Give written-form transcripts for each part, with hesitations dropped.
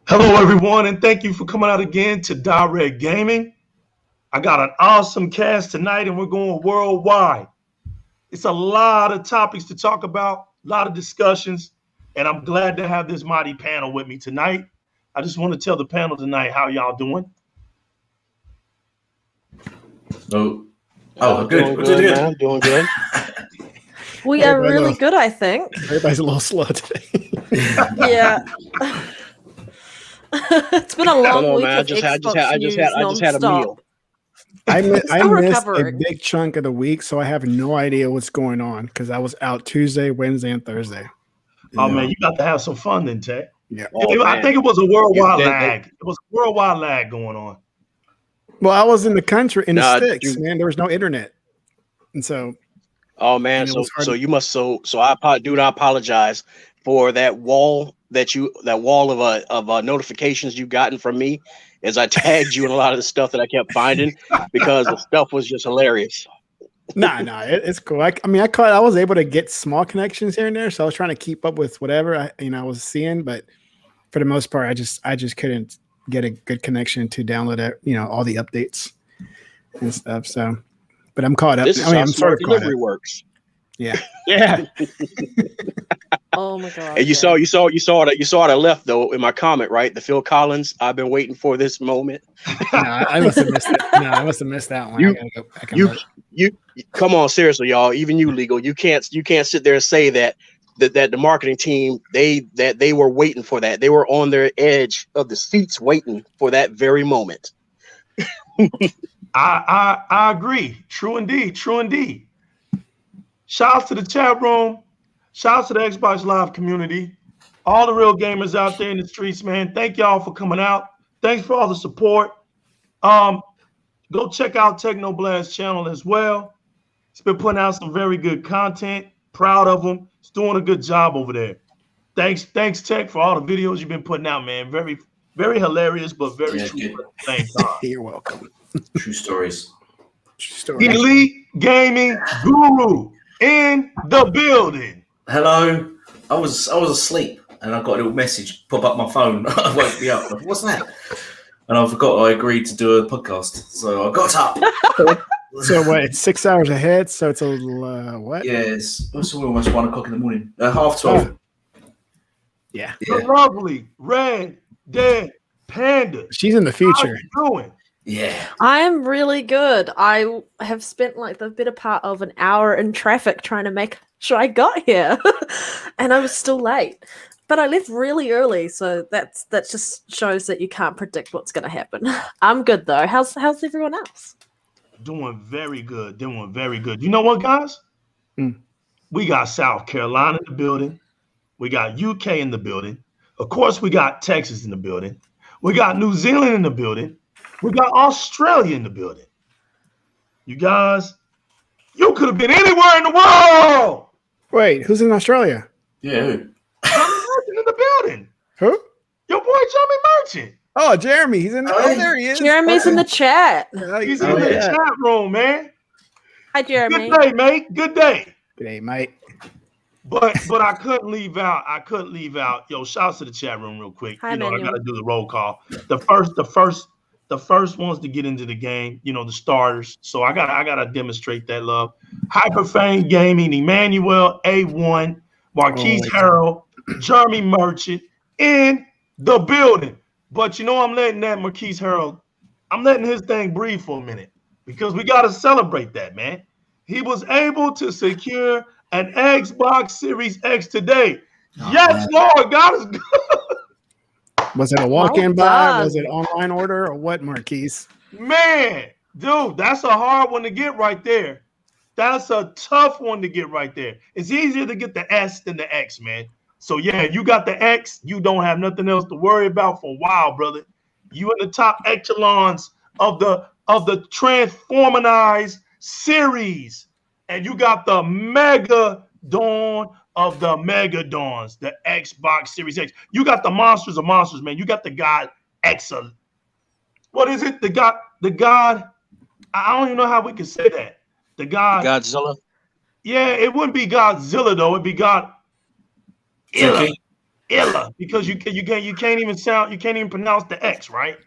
Hello, everyone, and thank you for coming out again to Di-RRec Gaming. I got an awesome cast tonight, and we're going worldwide. It's a lot of topics to talk about, a lot of discussions, and I'm glad to have this mighty panel with me tonight. I just want to tell the panel tonight how y'all doing. Good. Doing good. We are really good, I think. Everybody's a little slow today. Yeah. It's been a long week man. of Xbox news I just had a meal. I missed a recovering. big chunk of the week, so I have no idea what's going on because I was out Tuesday, Wednesday, and Thursday. Oh, man, you got to have some fun then, Tech. Yeah. I think it was a worldwide lag. It was a worldwide lag going on. Well, I was in the country, in the sticks, man. There was no internet. And so... Oh man, so you must I apologize for that wall of notifications you gotten from me as I tagged you in a lot of the stuff that I kept finding because the stuff was just hilarious. It's cool. I was able to get small connections here and there, so I was trying to keep up with whatever I was seeing, but for the most part, I just couldn't get a good connection to download it, all the updates and stuff. So. But I'm caught up. This is how smart delivery works. Yeah. Oh my god! And you saw it. I left though in my comment, right? The Phil Collins. I've been waiting for this moment. No, I must have missed it. No, I must have missed that one. You come on, seriously, y'all. Even you, legal. You can't sit there and say that the marketing team they were waiting for that. They were on their edge of the seats waiting for that very moment. I agree. True indeed. Shouts to the chat room. Shouts to the Xbox Live community. All the real gamers out there in the streets, man. Thank y'all for coming out. Thanks for all the support. Go check out Technoblad's channel as well. He's been putting out some very good content. Proud of him. He's doing a good job over there. Thanks, Tech, for all the videos you've been putting out, man. Very, very hilarious, but very true at the same time. You're welcome. True stories. Elite Gaming Guru in the building. Hello. I was asleep and I got a little message pop up my phone. It woke me up. What's that? And I forgot I agreed to do a podcast, so I got up. So what? It's 6 hours ahead, so it's a little what? Yeah, it's almost 1 o'clock in the morning. 12:30. Yeah. The lovely Red Dead Panda. She's in the future. How you doing? Yeah. I'm really good. I have spent like the better part of an hour in traffic trying to make sure I got here, and I was still late. But I left really early, so that just shows that you can't predict what's going to happen. I'm good though. How's everyone else? Doing very good. You know what, guys? We got South Carolina in the building. We got UK in the building. Of course, we got Texas in the building. We got New Zealand in the building. We got Australia in the building. You guys, you could have been anywhere in the world. Wait, who's in Australia? Yeah. Jeremy Merchant in the building. Who? Your boy Jeremy Merchant. Oh, Jeremy. He's in the there he is. Jeremy's in the chat. He's in the chat room, man. Hi, Jeremy. Good day, mate. Good day. Good day, mate. But I couldn't leave out. Yo, shouts to the chat room real quick. Hi, I Manuel. gotta do the roll call. The first ones to get into the game, the starters. So I gotta demonstrate that love. Hyperfane Gaming, Emmanuel A1, Marquise Harrell, Jeremy Merchant in the building. But I'm letting that Marquise Harrell, I'm letting his thing breathe for a minute because we gotta celebrate that, man. He was able to secure an Xbox Series X today. Yes, Lord, God is good. Was it a walk-in buy? Was it online order or what, Marquise? Man, dude, that's a hard one to get right there. That's a tough one to get right there. It's easier to get the S than the X, man. So yeah, you got the X, you don't have nothing else to worry about for a while, brother. You in the top echelons of the of the Transformized series. And you got the Mega Dawn of the Mega Dawns, the Xbox Series X. You got the monsters of monsters, man. You got the God Excellent. What is it? The God, I don't even know how we can say that. The God Godzilla. Yeah, it wouldn't be Godzilla though. It'd be God Illa. Illa. Because you can't even pronounce the X, right?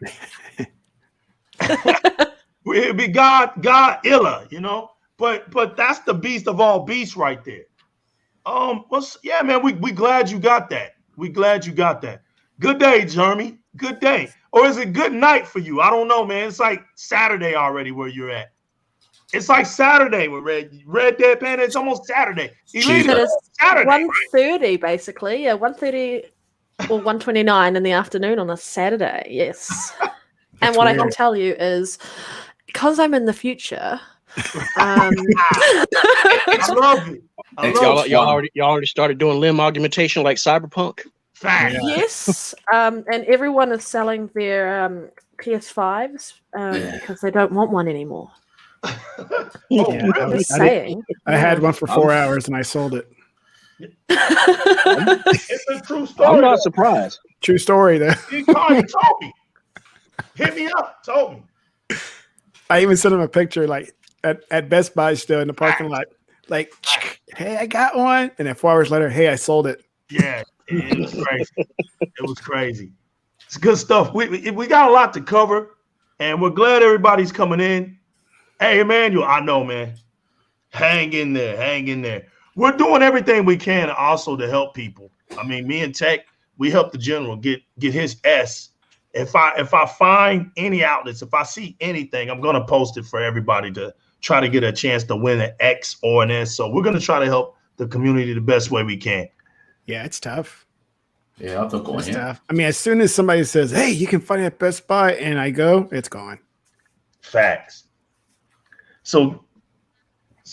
It'd be God Illa, you know. But that's the beast of all beasts right there. Man, we glad you got that. We glad you got that. Good day, Jeremy. Good day. Or is it good night for you? I don't know, man. It's like Saturday already where you're at. It's like Saturday with Red Dead Panda. It's almost Saturday. It's Saturday, 1:30 basically. Yeah, 1:30 or 1:29 in the afternoon on a Saturday. Yes. And what weird. I can tell you is, because I'm in the future. I love it. Y'all already started doing limb augmentation like Cyberpunk. Fact. Yes. And everyone is selling their PS5s because they don't want one anymore. I had one for 4 hours and I sold it. It's a true story. I'm not surprised. True story, though. He told me. Hit me up. Told me. I even sent him a picture, like at Best Buy, still in the parking lot. Like, hey, I got one, and then 4 hours later, hey, I sold it. Yeah, it was crazy. It was crazy. It's good stuff. We got a lot to cover, and we're glad everybody's coming in. Hey, Emmanuel, I know, man. Hang in there. We're doing everything we can also to help people. I mean, me and Tech, we help the general get his S. If I find any outlets, if I see anything, I'm gonna post it for everybody to try to get a chance to win an X or an S. So we're gonna try to help the community the best way we can. Yeah, it's tough. Yeah, I've got tough. I mean, as soon as somebody says, "Hey, you can find it at Best Buy," and I go, it's gone. Facts. So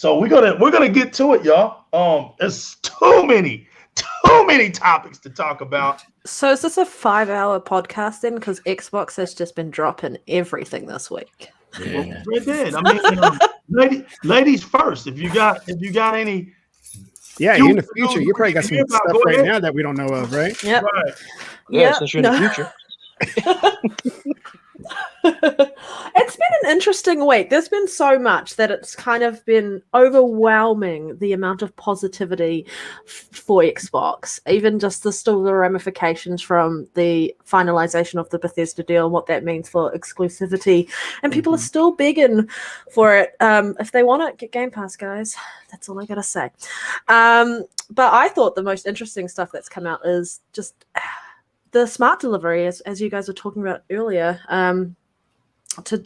we're gonna get to it, y'all. There's too many topics to talk about. So is this a 5-hour podcast then? Because Xbox has just been dropping everything this week. Yeah. It did. I mean, ladies first. If you got any. Yeah, in the future, you probably got some stuff right now that we don't know of, right? Yeah. Right. Yeah, since you're in the future. It's been an interesting week. There's been so much that it's kind of been overwhelming, the amount of positivity for Xbox, even just the ramifications from the finalization of the Bethesda deal and what that means for exclusivity. And people are still begging for it. If they want it, get Game Pass, guys. That's all I gotta say. But I thought the most interesting stuff that's come out is just the smart delivery, as you guys were talking about earlier, to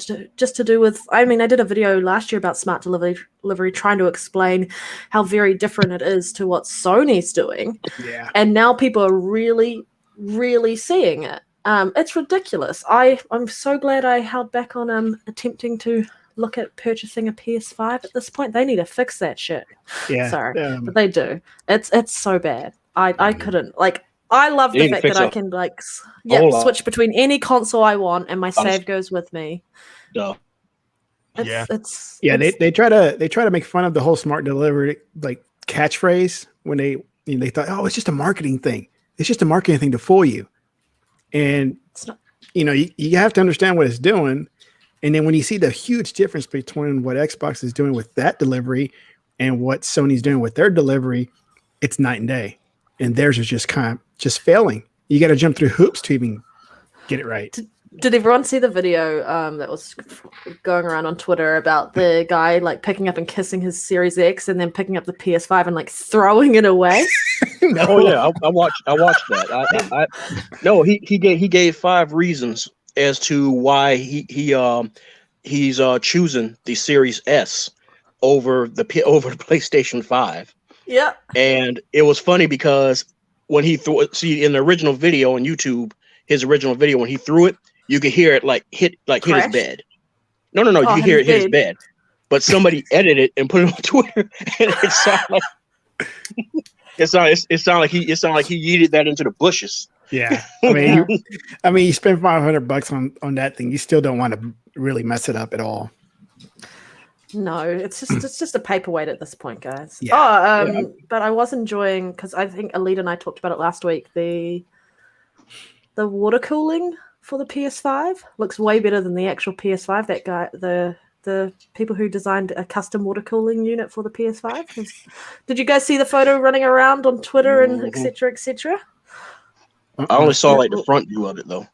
do with, I mean, I did a video last year about smart delivery, trying to explain how very different it is to what Sony's doing. Yeah. And now people are really, really seeing it. It's ridiculous. I'm so glad I held back on attempting to look at purchasing a PS5 at this point. They need to fix that shit. Yeah. Sorry, but they do. It's so bad. I couldn't, like, I love the fact that I can switch between any console I want and my save goes with me. No. They try to make fun of the whole smart delivery like catchphrase when they thought, oh, it's just a marketing thing. It's just a marketing thing to fool you. And it's not, you have to understand what it's doing. And then when you see the huge difference between what Xbox is doing with that delivery and what Sony's doing with their delivery, it's night and day. And theirs is just failing. You got to jump through hoops to even get it right. Did everyone see the video that was going around on Twitter about the guy like picking up and kissing his Series X and then picking up the PS5 and like throwing it away? No. Oh yeah, I watched that. No, he gave 5 reasons as to why he's choosing the Series S over the PlayStation 5. Yeah. And it was funny because when he threw it, in the original video on YouTube, his original video, when he threw it, you could hear it hit his bed. No, you could hear it hit his bed. But somebody edited it and put it on Twitter, and it sounded like he yeeted that into the bushes. Yeah. I mean, you spend $500 on that thing. You still don't want to really mess it up at all. No, it's just a paperweight at this point, guys. Yeah. But I was enjoying, because I think Alita and I talked about it last week. The water cooling for the PS5 looks way better than the actual PS5. That guy, the people who designed a custom water cooling unit for the PS5. Did you guys see the photo running around on Twitter and etc. etc.? I only saw like the front view of it though.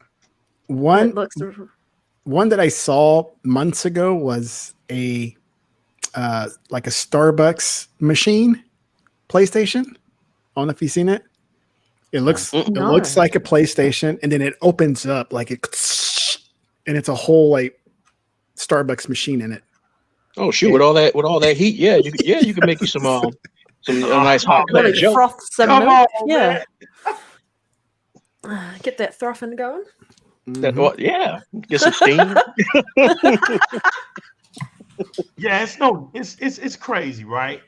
One that I saw months ago was a like a Starbucks machine PlayStation. I don't know if you've seen it. It looks it looks like a PlayStation, and then it opens up like it, and it's a whole like Starbucks machine in it. Oh shoot! With all that heat, you can make you some nice hot really Joe. froth some Come milk. on, Yeah. Get that frothing going. Get some steam. Yeah, it's crazy, right?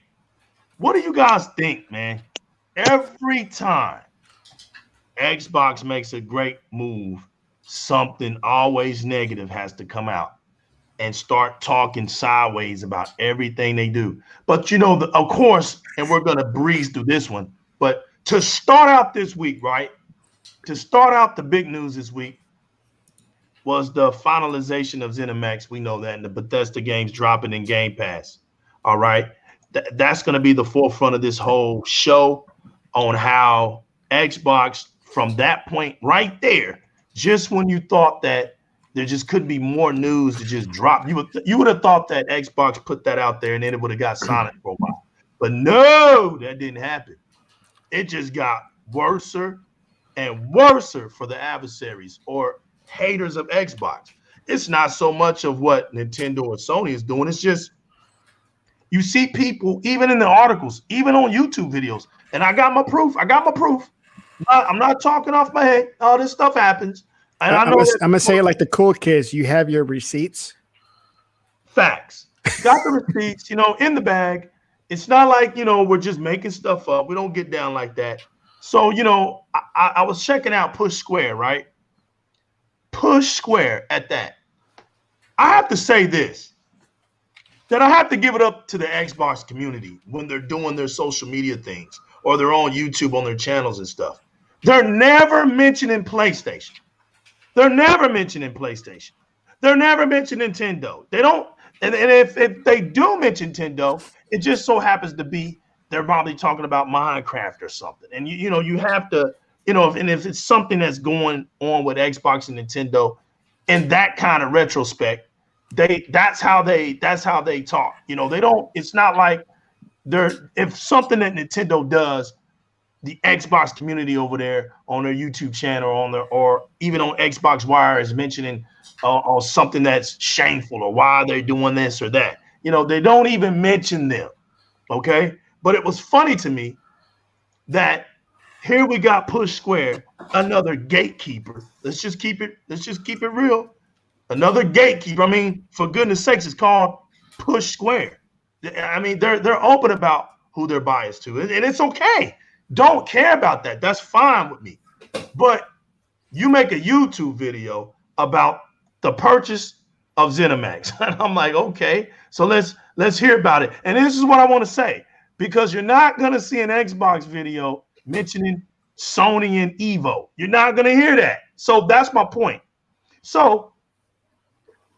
What do you guys think, man? Every time Xbox makes a great move, something always negative has to come out and start talking sideways about everything they do. But you know, of course, and we're gonna breeze through this one. But to start out this week, right? To start out the big news this week was the finalization of ZeniMax. We know that, and the Bethesda games dropping in Gamepass. All right. That's going to be the forefront of this whole show on how Xbox, from that point right there, just when you thought that there just couldn't be more news to just drop, you would have thought that Xbox put that out there and then it would have got silent for a while. But no, that didn't happen. It just got worser and worser for the adversaries or haters of Xbox. It's not so much of what Nintendo or Sony is doing. It's just you see people, even in the articles, even on YouTube videos, and I got my proof. I'm not talking off my head. All this stuff happens. And I'm gonna say it like the cool kids. You have your receipts. Facts. Got the receipts, in the bag. It's not like, we're just making stuff up. We don't get down like that. So, I was checking out Push Square, right? Push Square at that. I have to say this, that I have to give it up to the Xbox community when they're doing their social media things or they're on YouTube on their channels and stuff. They're never mentioning PlayStation. They're never mentioning Nintendo. They don't, and if they do mention Nintendo, it just so happens to be they're probably talking about Minecraft or something. And you have to, if it's something that's going on with Xbox and Nintendo in that kind of retrospect, that's how they talk. They don't, it's not like if something that Nintendo does, the Xbox community over there on their YouTube channel or even on Xbox Wire is mentioning on something that's shameful or why they're doing this or that. They don't even mention them. Okay. But it was funny to me that here we got Push Square, another gatekeeper. Let's just keep it real. Another gatekeeper. I mean, for goodness sakes, it's called Push Square. I mean, they're open about who they're biased to, and it's okay. Don't care about that. That's fine with me. But you make a YouTube video about the purchase of ZeniMax, and I'm like, okay, so let's hear about it. And this is what I want to say, because you're not gonna see an Xbox video mentioning Sony and Evo. You're not gonna hear that. So that's my point. So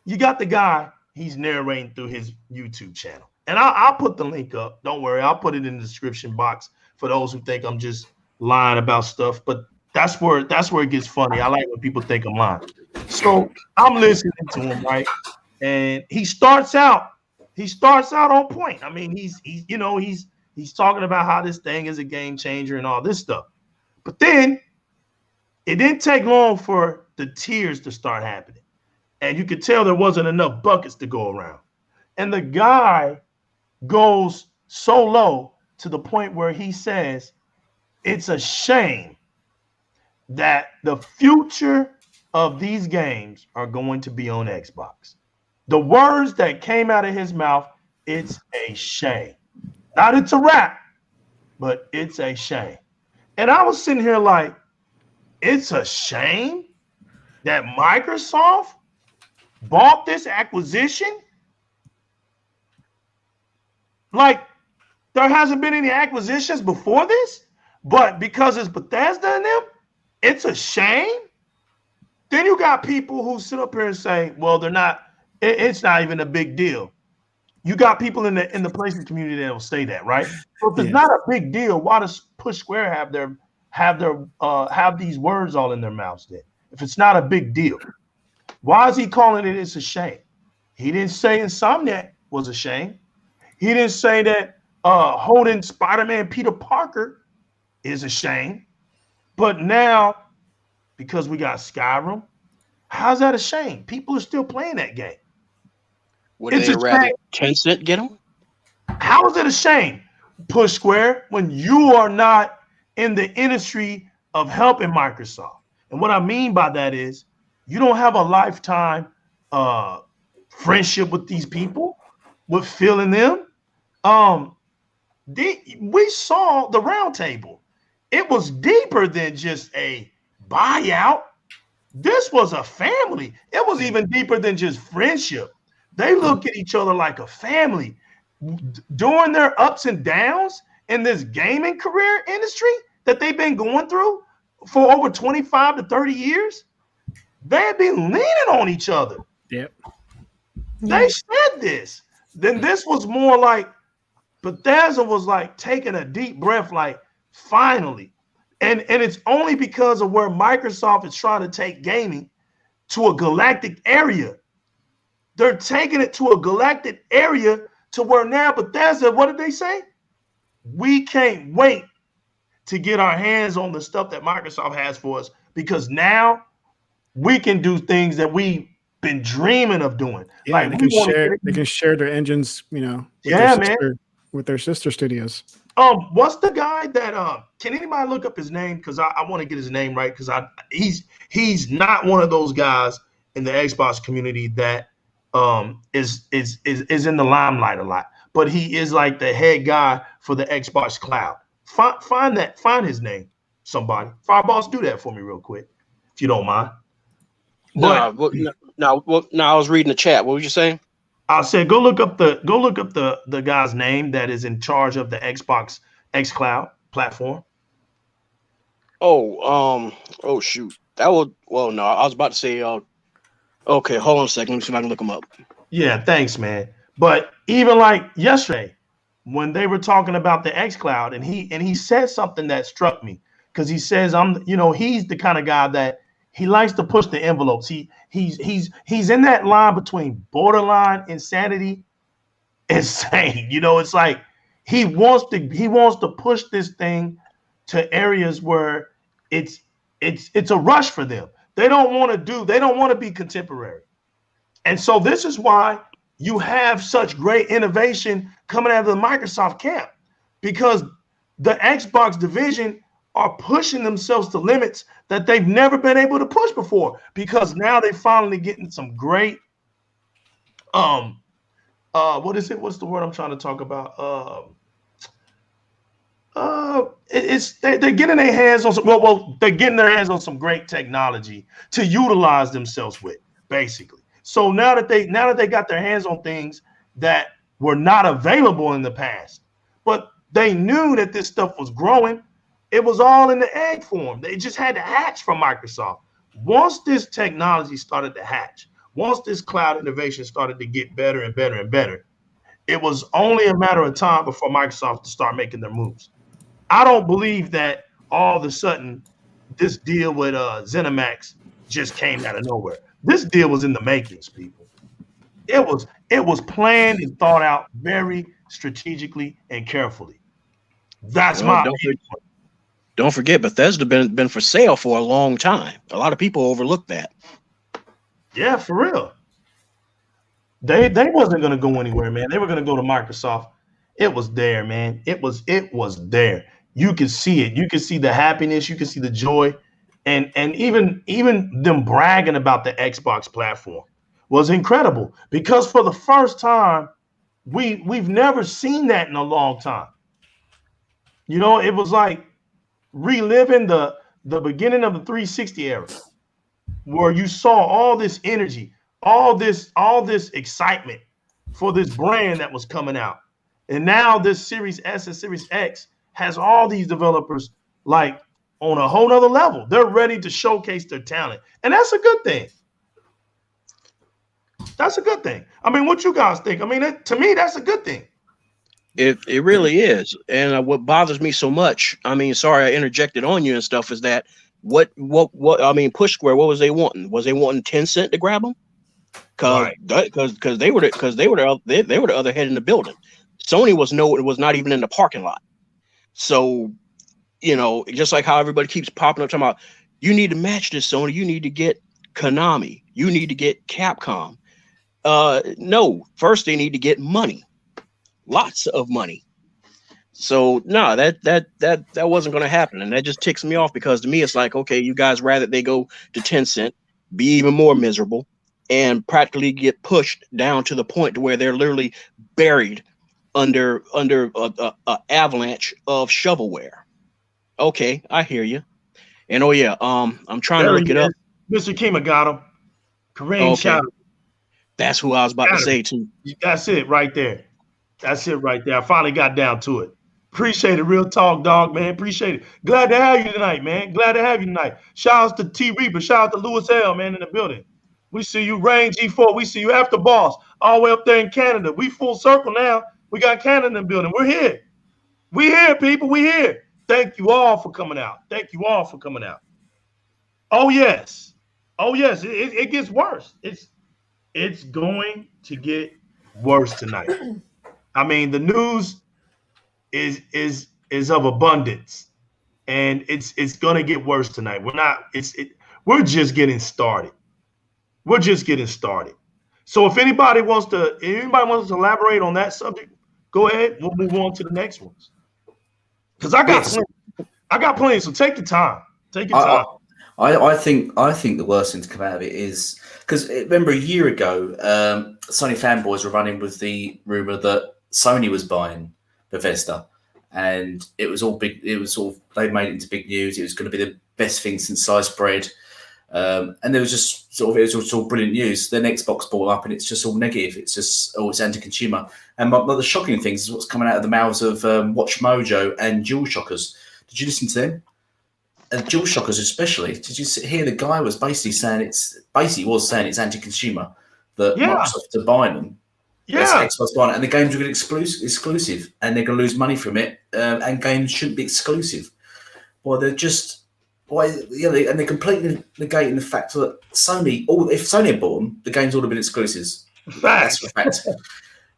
you got the guy, he's narrating through his YouTube channel. And I'll put the link up. Don't worry, I'll put it in the description box for those who think I'm just lying about stuff. But that's where it gets funny. I like when people think I'm lying. So I'm listening to him, right? And he starts out on point. I mean, he's talking about how this thing is a game changer and all this stuff. But then it didn't take long for the tears to start happening. And you could tell there wasn't enough buckets to go around. And the guy goes so low to the point where he says, it's a shame that the future of these games are going to be on Xbox. The words that came out of his mouth, it's a shame. Not it's a wrap, but it's a shame. And I was sitting here like, it's a shame that Microsoft bought this acquisition. Like, there hasn't been any acquisitions before this, but because it's Bethesda and them, it's a shame. Then you got people who sit up here and say, well, they're not, it's not even a big deal. You got people in the PlayStation community that will say that, right? So if it's not a big deal, why does Push Square have these words all in their mouths then? If it's not a big deal, why is he calling it it's a shame? He didn't say Insomniac was a shame. He didn't say that holding Spider-Man Peter Parker is a shame. But now, because we got Skyrim, how's that a shame? People are still playing that game. Would they rather Tencent get them? How is it a shame, Push Square, when you are not in the industry of helping Microsoft? And what I mean by that is you don't have a lifetime friendship with these people, with Phil and them. We saw the round table. It was deeper than just a buyout. This was a family. It was even deeper than just friendship. They look at each other like a family. During their ups and downs in this gaming career industry that they've been going through for over 25 to 30 years, they've been leaning on each other. Yep. They said this. Then this was more like Bethesda was like taking a deep breath, like finally. And it's only because of where Microsoft is trying to take gaming to a galactic area. They're taking it to a galactic area to where now Bethesda, what did they say? We can't wait to get our hands on the stuff that Microsoft has for us, because now we can do things that we've been dreaming of doing. Yeah, like they can share their engines, with their sister studios. What's the guy that can anybody look up his name? Because I want to get his name right, because he's not one of those guys in the Xbox community that is in the limelight a lot, but he is like the head guy for the Xbox Cloud. Find his name, somebody. Fireboss, do that for me real quick, if you don't mind. No, I was reading the chat. What were you saying? I said go look up the guy's name that is in charge of the Xbox xCloud platform. Oh shoot. I was about to say okay, hold on a second. Let me see if I can look him up. Yeah, thanks, man. But even like yesterday, when they were talking about the xCloud, and he said something that struck me, because he says he's the kind of guy that he likes to push the envelopes. He's in that line between borderline insanity and sane. It's like he wants to push this thing to areas where it's a rush for them. They don't want to be contemporary. And so this is why you have such great innovation coming out of the Microsoft camp, because the Xbox division are pushing themselves to limits that they've never been able to push before, because now they're finally getting some great what is it? What's the word I'm trying to talk about? They're getting their hands on some they're getting their hands on some great technology to utilize themselves with, basically. So now that they got their hands on things that were not available in the past, but they knew that this stuff was growing. It was all in the egg form. They just had to hatch from Microsoft. Once this technology started to hatch, once this cloud innovation started to get better and better and better, it was only a matter of time before Microsoft to start making their moves. I don't believe that all of a sudden this deal with ZeniMax just came out of nowhere. This deal was in the makings, people. It was planned and thought out very strategically and carefully. That's my opinion. Don't forget, Bethesda been for sale for a long time. A lot of people overlook that. Yeah, for real. They wasn't going to go anywhere, man. They were going to go to Microsoft. It was there, man. It was there. You could see it. You could see the happiness. You could see the joy, and even them bragging about the Xbox platform was incredible, because for the first time, we've never seen that in a long time. It was like reliving the beginning of the 360 era, where you saw all this energy, all this excitement for this brand that was coming out. And now this Series S and Series X has all these developers like on a whole nother level. They're ready to showcase their talent. And that's a good thing. That's a good thing. I mean, what you guys think? I mean, to me, that's a good thing. It really is. And what bothers me so much, I mean, sorry I interjected on you and stuff, is that what I mean, Push Square, what was they wanting? Was they wanting 10 cent to grab them? Because they were the other head in the building. Sony was not even in the parking lot. So, you know, just like how everybody keeps popping up talking about, you need to match this, Sony. You need to get Konami. You need to get Capcom. No, first they need to get money, lots of money. So no, that wasn't going to happen, and that just ticks me off, because to me it's like, okay, you guys rather they go to 10 cent, be even more miserable, and practically get pushed down to the point to where they're literally buried under a avalanche of shovelware. Okay, I hear you. And oh yeah, I'm trying to look it up. Mr. Kima got him. Kareem shot him. That's who I was about to say too. That's it right there. That's it right there. I finally got down to it. Appreciate it. Real talk, dog, man. Appreciate it. Glad to have you tonight, man. Glad to have you tonight. Shout out to T Reaper. Shout out to Louis L, man, in the building. We see you, Rain G4. We see you, After Boss, all the way up there in Canada. We full circle now. We got Canada in the building. We're here. We here, people. We here. Thank you all for coming out. Thank you all for coming out. Oh, yes. Oh, yes. It gets worse. It's going to get worse tonight. I mean, the news is of abundance, and it's going to get worse tonight. We're just getting started. We're just getting started. So if anybody wants to elaborate on that subject, go ahead. We'll move on to the next ones. Because I got plenty. So take the time. Take your time. I think the worst thing to come out of it is, because remember a year ago, Sony fanboys were running with the rumor that Sony was buying Bethesda, and it was all big. It was all, they made it into big news. It was going to be the best thing since sliced bread, and there was just it was all brilliant news. Then Xbox bought up, and it's just all negative. It's just it's anti-consumer. And one of the shocking things is what's coming out of the mouths of Watch Mojo and DualShockers. Did you listen to them? And DualShockers especially, did you hear the guy was basically saying it's anti-consumer that Microsoft are buying them. Yeah, Xbox buying it, and the games are going to be exclusive, and they're going to lose money from it. And games shouldn't be exclusive. Well, they're completely negating the fact that Sony. If Sony had bought them, the games would have been exclusives. That's a fact.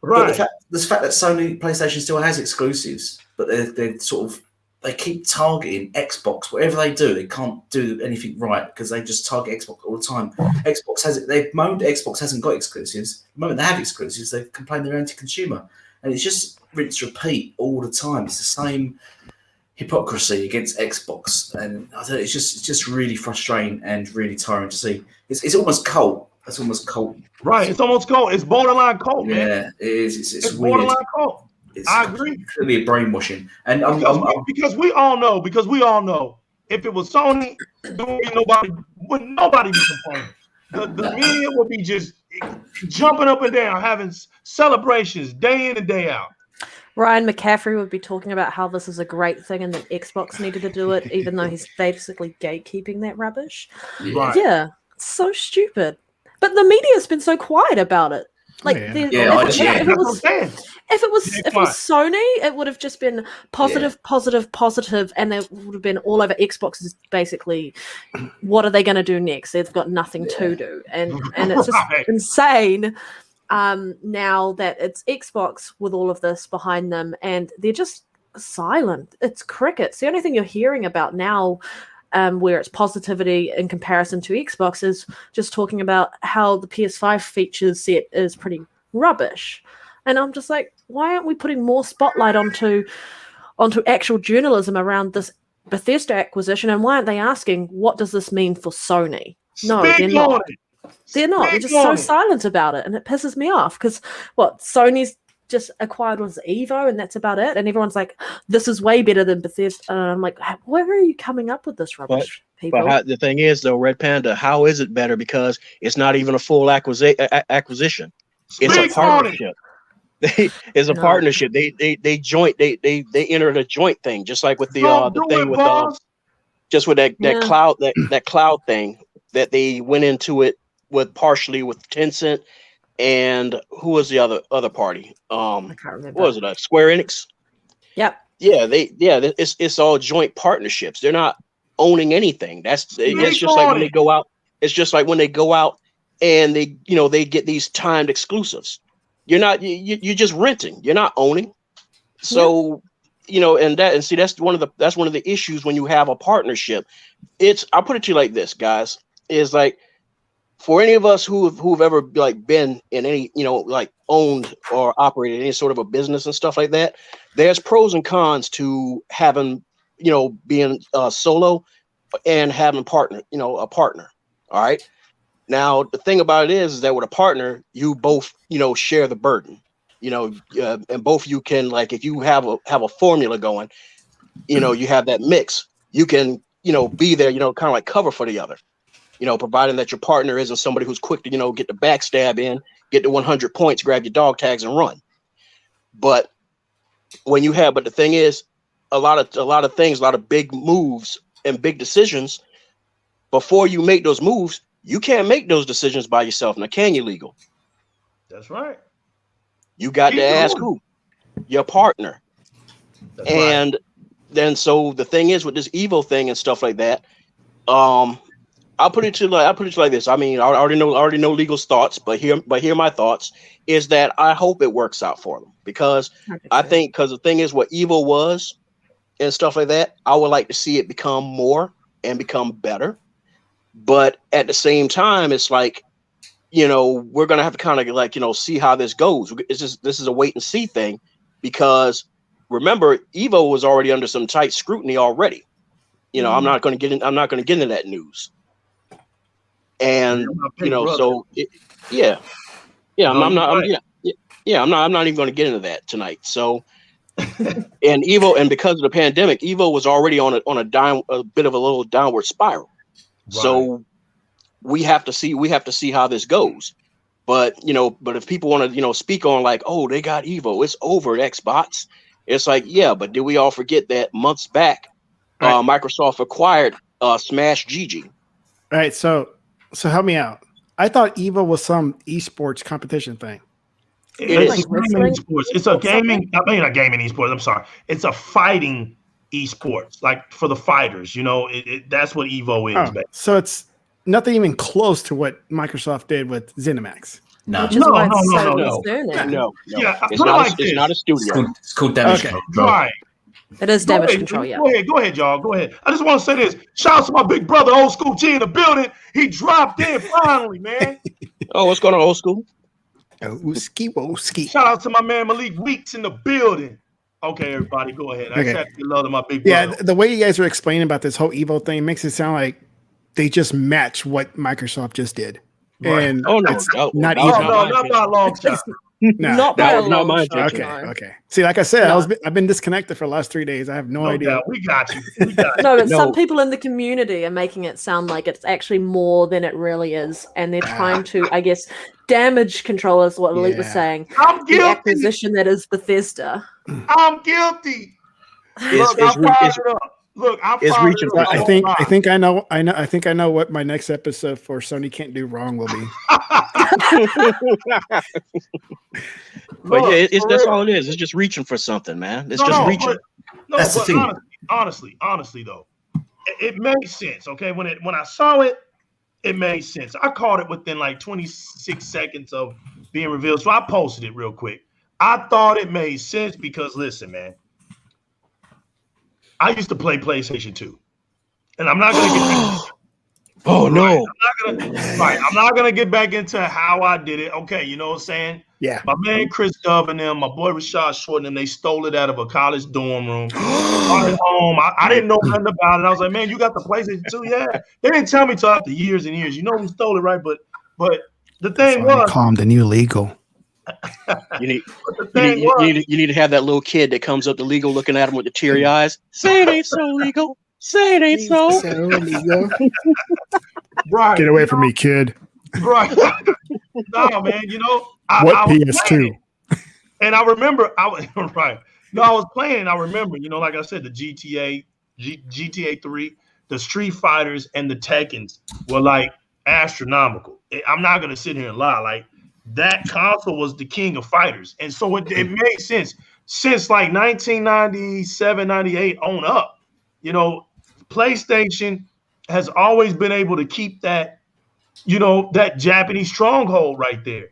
Right. But the fact that Sony PlayStation still has exclusives, but they're sort of. They keep targeting Xbox. Whatever they do, they can't do anything right because they just target Xbox all the time. Xbox has it. They've moaned Xbox hasn't got exclusives. The moment they have exclusives, they complain they're anti-consumer, and it's just rinse repeat all the time. It's the same hypocrisy against Xbox, and I don't know, it's just really frustrating and really tiring to see. It's almost cult. It's almost cult. Right. It's almost cult. It's borderline cult, man. Yeah, it is. It's weird. Borderline cult. I agree. Clearly a brainwashing, and because we all know if it was Sony, would nobody be complaining. The media would be just jumping up and down, having celebrations day in and day out. Ryan McCaffrey would be talking about how this is a great thing and that Xbox needed to do it, even though he's basically gatekeeping that rubbish. Right. Yeah, it's so stupid. But the media's been so quiet about it. Like, if it was Sony, it would have just been positive, and they would have been all over Xbox's. Basically, what are they going to do next? They've got nothing to do, and it's just insane. Now that it's Xbox with all of this behind them, and they're just silent. It's crickets. The only thing you're hearing about now. Where it's positivity in comparison to Xbox is just talking about how the PS5 features set is pretty rubbish. And I'm just like, why aren't we putting more spotlight onto actual journalism around this Bethesda acquisition? And why aren't they asking, what does this mean for Sony? No, they're not. They're not. They're just so silent about it. And it pisses me off because Sony's just acquired was Evo, and that's about it. And everyone's like, "This is way better than Bethesda." And I'm like, "Where are you coming up with this rubbish?" people. But the thing is, though, Red Panda, how is it better? Because it's not even a full acquisition. It's a Speak on it. partnership. It's a No. partnership. They entered a joint thing, just like with the Don't the do thing it, with boss. just with that Yeah. cloud that cloud thing that they went into it with partially with Tencent and who was the other party? I can't remember. What was it? Square Enix. Yep. Yeah, it's all joint partnerships. They're not owning anything. It's just like when they go out. It's just like when they go out and they get these timed exclusives. You're not you're just renting. You're not owning. So see that's one of the issues when you have a partnership. I'll put it to you like this, guys. Is like for any of us who've ever like been in any like owned or operated any sort of a business and stuff like that, there's pros and cons to having being solo and having a partner. All right. Now the thing about it is that with a partner, you both share the burden. And both of you can, like, if you have a formula going, you have that mix. You can be there, kind of like cover for the other. Providing that your partner isn't somebody who's quick to, get the backstab in, get the 100 points, grab your dog tags and run. But the thing is, a lot of things, a lot of big moves and big decisions, before you make those moves, you can't make those decisions by yourself. Now, can you, Legal? That's right. You got to ask who? Your partner. That's and right. Then, so the thing is with this Evo thing and stuff like that, I'll put it to like this. I mean, I already know Legal's thoughts, but here my thoughts is that I hope it works out for them because because the thing is what Evo was and stuff like that, I would like to see it become more and become better. But at the same time, it's like, we're going to have to kind of like, see how this goes. This is a wait and see thing because remember, Evo was already under some tight scrutiny already. I'm not going to get into that news. And I'm not even going to get into that tonight. So, and Evo, and because of the pandemic, Evo was already on a bit of a little downward spiral. Right. So we have to see how this goes. But if people want to speak on like, oh, they got Evo, it's over at Xbox. It's like, yeah, but did we all forget that months back, Microsoft acquired Smash GG? All right, so help me out. I thought Evo was some esports competition thing. It's gaming esports. It's a gaming. I mean, not gaming esports. I'm sorry. It's a fighting esports, like for the fighters. That's what Evo is. Oh, so it's nothing even close to what Microsoft did with ZeniMax. No. No. Yeah, it's not a studio. It's called Damage Control. Right. It is Damage Control, yeah. Go ahead, y'all. Go ahead. I just want to say this. Shout out to my big brother, Old School G, in the building. He dropped in finally, man. Oh, what's going on, Old School? Woski. Shout out to my man Malik Weeks in the building. Okay, everybody, go ahead. I accept the love of my big brother. Yeah, the way you guys are explaining about this whole Evo thing makes it sound like they just match what Microsoft just did. Right. And it's not Evo. even. No, not by a long shot. Not by a long shot. Okay. See, like I said, I've been disconnected for the last 3 days. I have no idea. Doubt. We got you. No, but some people in the community are making it sound like it's actually more than it really is, and they're trying to, I guess, damage control is what Elite was saying. I'm guilty. The acquisition that is Bethesda. I'm guilty. Look, I'm reaching. I think I know what my next episode for Sony Can't Do Wrong will be. But yeah, that's all it is. It's just reaching for something, man. It's just reaching. That's the thing. Honestly, though, it made sense. Okay, when I saw it, it made sense. I caught it within like 26 seconds of being revealed, so I posted it real quick. I thought it made sense because, listen, man, I used to play PlayStation 2, and I'm not going to get. Oh no! I'm not gonna get back into how I did it. Okay, you know what I'm saying? Yeah. My man Chris Dove and them, my boy Rashad Short and them, they stole it out of a college dorm room. I didn't know nothing about it. I was like, man, you got the PlayStation 2? Yeah. They didn't tell me till after years and years. You know who stole it, right? But the thing was, call him the new legal. You need to have that little kid that comes up to Legal looking at him with the teary eyes. Say it ain't so legal. Say it ain't so. Right. Get away from me, kid. Right. No, man. You know, What I was PS2? playing, and I remember I was right. No, I was playing. I remember, you know, like I said, the GTA 3, the Street Fighters, and the Tekkens were like astronomical. I'm not gonna sit here and lie. Like that console was the king of fighters, and so it made sense since like 1997, 98 on up. You know, PlayStation has always been able to keep that, you know, that Japanese stronghold right there.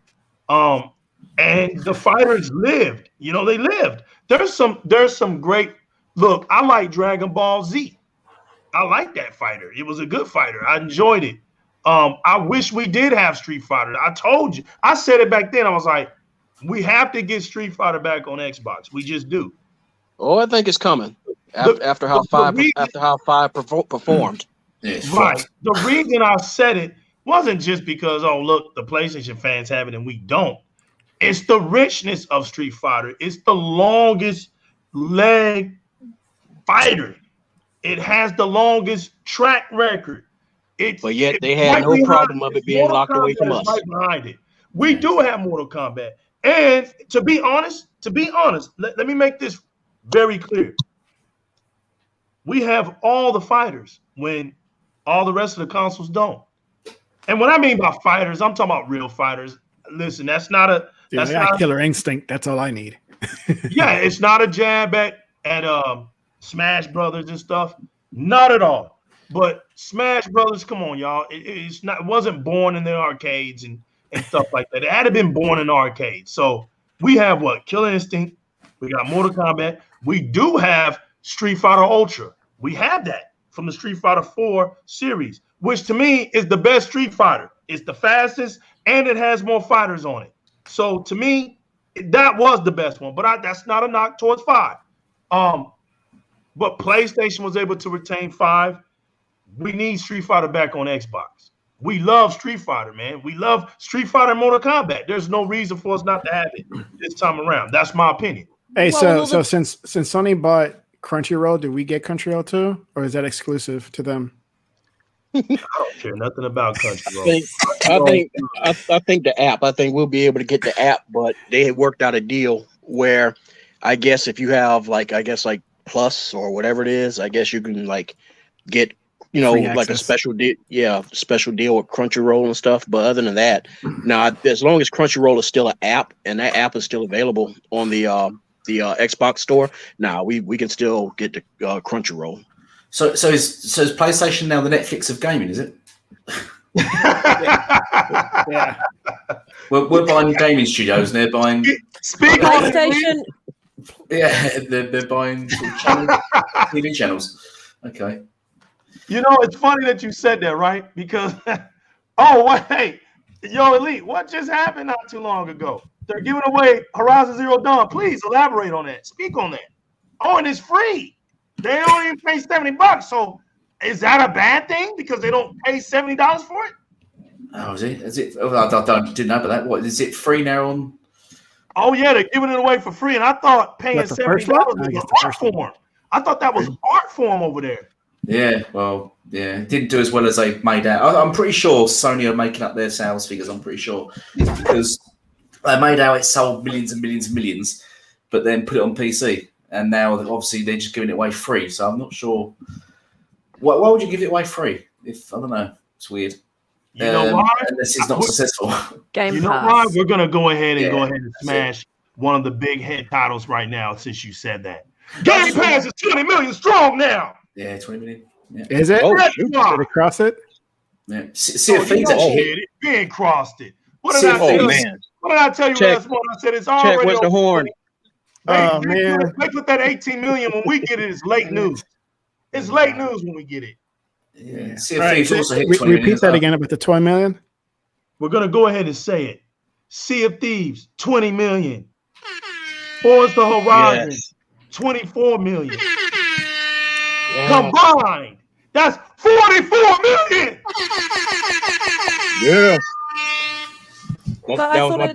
And the fighters lived, you know, they lived. There's some great look. I like Dragon Ball Z. I like that fighter. It was a good fighter. I enjoyed it. I wish we did have Street Fighter. I told you, I said it back then. I was like, we have to get Street Fighter back on Xbox. We just do. Oh, I think it's coming after how five performed. Yes, Right. The reason I said it wasn't just because, oh, look, the PlayStation fans have it and we don't. It's the richness of Street Fighter. It's the longest leg fighter. It has the longest track record. But yet they had no problem of it being locked away from us. Right behind it. We do have Mortal Kombat. And to be honest, let me make this very clear. We have all the fighters when all the rest of the consoles don't. And what I mean by fighters, I'm talking about real fighters. Listen, that's not a Killer Instinct. That's all I need. yeah, it's not a jab at Smash Brothers and stuff. Not at all. But Smash Brothers, come on, y'all. It wasn't born in the arcades and stuff like that. It had to been born in arcades. So we have what? Killer Instinct. We got Mortal Kombat. We do have Street Fighter Ultra. We have that from the Street Fighter 4 series, which to me is the best Street Fighter. It's the fastest and it has more fighters on it. So to me, that was the best one. But that's not a knock towards 5. But PlayStation was able to retain 5. We need Street Fighter back on Xbox. We love Street Fighter, man. We love Street Fighter and Mortal Kombat. There's no reason for us not to have it this time around. That's my opinion. Hey, so since Sony bought Crunchyroll, do we get Crunchyroll too, or is that exclusive to them? I don't care nothing about Crunchyroll. I think the app. I think we'll be able to get the app, but they had worked out a deal where I guess if you have like Plus or whatever it is, I guess you can like get like a special deal. Yeah, special deal with Crunchyroll and stuff. But other than that, now as long as Crunchyroll is still an app and that app is still available on the Xbox store, now we can still get the Crunchyroll. So is PlayStation now the Netflix of gaming? Is it? Yeah. We're buying gaming studios, and they're buying. PlayStation. Yeah, they're buying TV channels. Okay. You know, it's funny that you said that, right? Because, oh, wait, yo, Elite, what just happened not too long ago? They're giving away Horizon Zero Dawn. Please elaborate on that. Speak on that. Oh, and it's free. They don't even pay $70. So is that a bad thing because they don't pay $70 for it? Oh, is it? Is it? Oh, I didn't know about that. What is it free now on? Oh yeah, they're giving it away for free, and I thought paying $70 was an art form. I thought that was art form over there. Yeah, well, yeah, it didn't do as well as they made out. I'm pretty sure Sony are making up their sales figures. I'm pretty sure because they made out it sold millions and millions and millions, but then put it on PC, and now obviously they're just giving it away free. So I'm not sure. Why would you give it away free? If I don't know, it's weird. You know why? Unless it's not successful. Gamepass. You know why? We're gonna go ahead and smash one of the big hit titles right now. Since you said that, Gamepass is 20 million strong now. Yeah, 20 million. Yeah. Is it? Oh, did it cross it? Yeah. See if Thieves actually hit it. Being crossed it. What did I say? Man. What did I tell you last month? I said it's already. Check with the horn. Oh man! They put that 18 million when we get it. It's late news. It's late news when we get it. Yeah. See if Thieves also hit 20 Repeat that again with the 20 million. We're gonna go ahead and say it. Sea of Thieves, 20 million. Forza Horizon, 24 million. Combined, that's 44 million. Yeah. But I thought